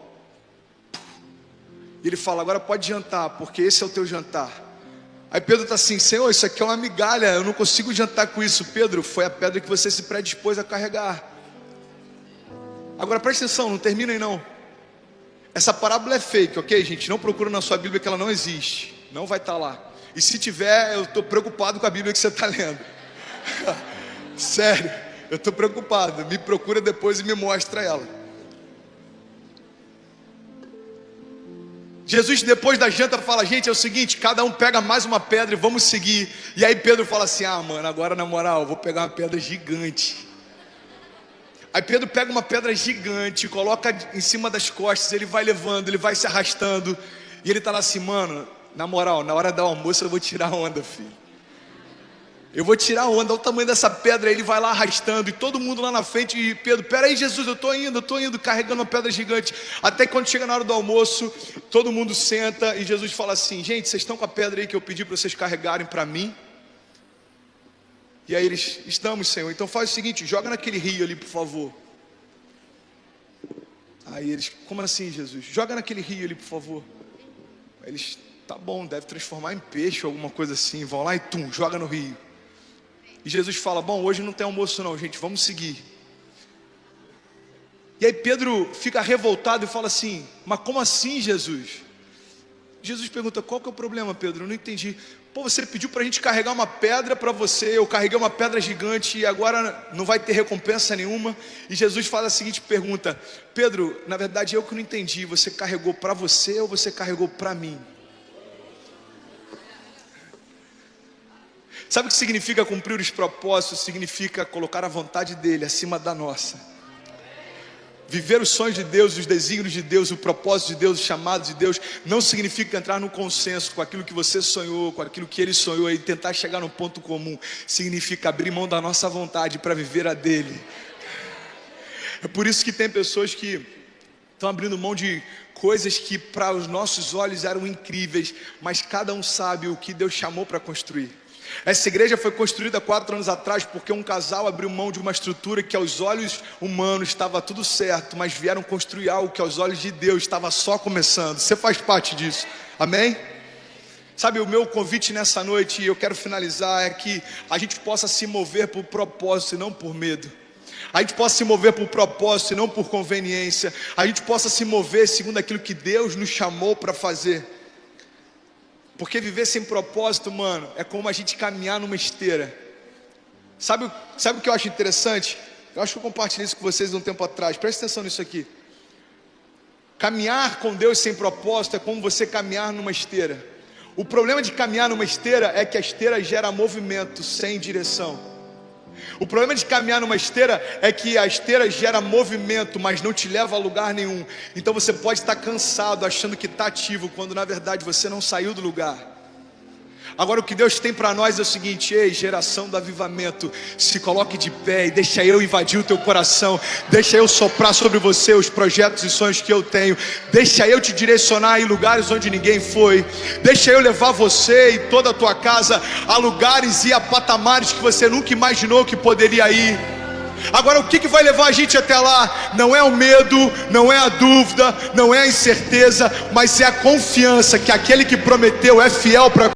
E ele fala: agora pode jantar, porque esse é o teu jantar. Aí Pedro está assim: Senhor, isso aqui é uma migalha, eu não consigo jantar com isso. Pedro, foi a pedra que você se predispôs a carregar. Agora presta atenção, não termina aí não. Essa parábola é fake, ok, gente? Não procura na sua Bíblia, que ela não existe, não vai estar lá. E se tiver, eu estou preocupado com a Bíblia que você está lendo. Sério, eu estou preocupado. Me procura depois e me mostra ela. Jesus, depois da janta, fala: gente, é o seguinte, cada um pega mais uma pedra e vamos seguir. E aí Pedro fala assim: ah, mano, agora na moral, eu vou pegar uma pedra gigante. Aí Pedro pega uma pedra gigante, coloca em cima das costas, ele vai levando, ele vai se arrastando, e ele está lá assim: mano, na moral, na hora do almoço eu vou tirar onda, filho. Eu vou tirar onda, olha o tamanho dessa pedra. Aí ele vai lá arrastando, e todo mundo lá na frente, e Pedro: peraí, Jesus, eu estou indo, carregando uma pedra gigante. Até que quando chega na hora do almoço, todo mundo senta, e Jesus fala assim: gente, vocês estão com a pedra aí que eu pedi para vocês carregarem para mim? E aí eles: estamos, Senhor. Então faz o seguinte, joga naquele rio ali, por favor. Aí eles: como assim, Jesus? Joga naquele rio ali, por favor. Aí eles: tá bom, deve transformar em peixe ou alguma coisa assim. Vão lá e joga no rio. E Jesus fala: bom, hoje não tem almoço não, gente, vamos seguir. E aí Pedro fica revoltado e fala assim: mas como assim, Jesus? Jesus pergunta: qual que é o problema, Pedro? Eu não entendi. Pô, você pediu para a gente carregar uma pedra para você, eu carreguei uma pedra gigante e agora não vai ter recompensa nenhuma. E Jesus faz a seguinte pergunta: Pedro, na verdade eu que não entendi, você carregou para você ou você carregou para mim? Sabe o que significa cumprir os propósitos? Significa colocar a vontade dele acima da nossa. Viver os sonhos de Deus, os desígnios de Deus, o propósito de Deus, o chamado de Deus, não significa entrar no consenso com aquilo que você sonhou, com aquilo que ele sonhou, e tentar chegar num ponto comum. Significa abrir mão da nossa vontade para viver a dele. É por isso que tem pessoas que estão abrindo mão de coisas que para os nossos olhos eram incríveis, mas cada um sabe o que Deus chamou para construir. Essa igreja foi construída 4 anos atrás porque um casal abriu mão de uma estrutura que aos olhos humanos estava tudo certo, mas vieram construir algo que aos olhos de Deus estava só começando. Você faz parte disso, amém? Sabe, o meu convite nessa noite, e eu quero finalizar, é que a gente possa se mover por propósito e não por medo. A gente possa se mover por propósito e não por conveniência. A gente possa se mover segundo aquilo que Deus nos chamou para fazer. Porque viver sem propósito, mano, é como a gente caminhar numa esteira. Sabe o que eu acho interessante? Eu acho que eu compartilhei isso com vocês um tempo atrás. Presta atenção nisso aqui. Caminhar com Deus sem propósito é como você caminhar numa esteira. O problema de caminhar numa esteira é que a esteira gera movimento sem direção. O problema de caminhar numa esteira é que a esteira gera movimento, mas não te leva a lugar nenhum. Então você pode estar cansado, achando que está ativo, quando na verdade você não saiu do lugar. Agora o que Deus tem para nós é o seguinte: ei, geração do avivamento, se coloque de pé e deixa eu invadir o teu coração, deixa eu soprar sobre você os projetos e sonhos que eu tenho, deixa eu te direcionar em lugares onde ninguém foi, deixa eu levar você e toda a tua casa a lugares e a patamares que você nunca imaginou que poderia ir. Agora o que vai levar a gente até lá? Não é o medo, não é a dúvida, não é a incerteza, mas é a confiança que aquele que prometeu é fiel para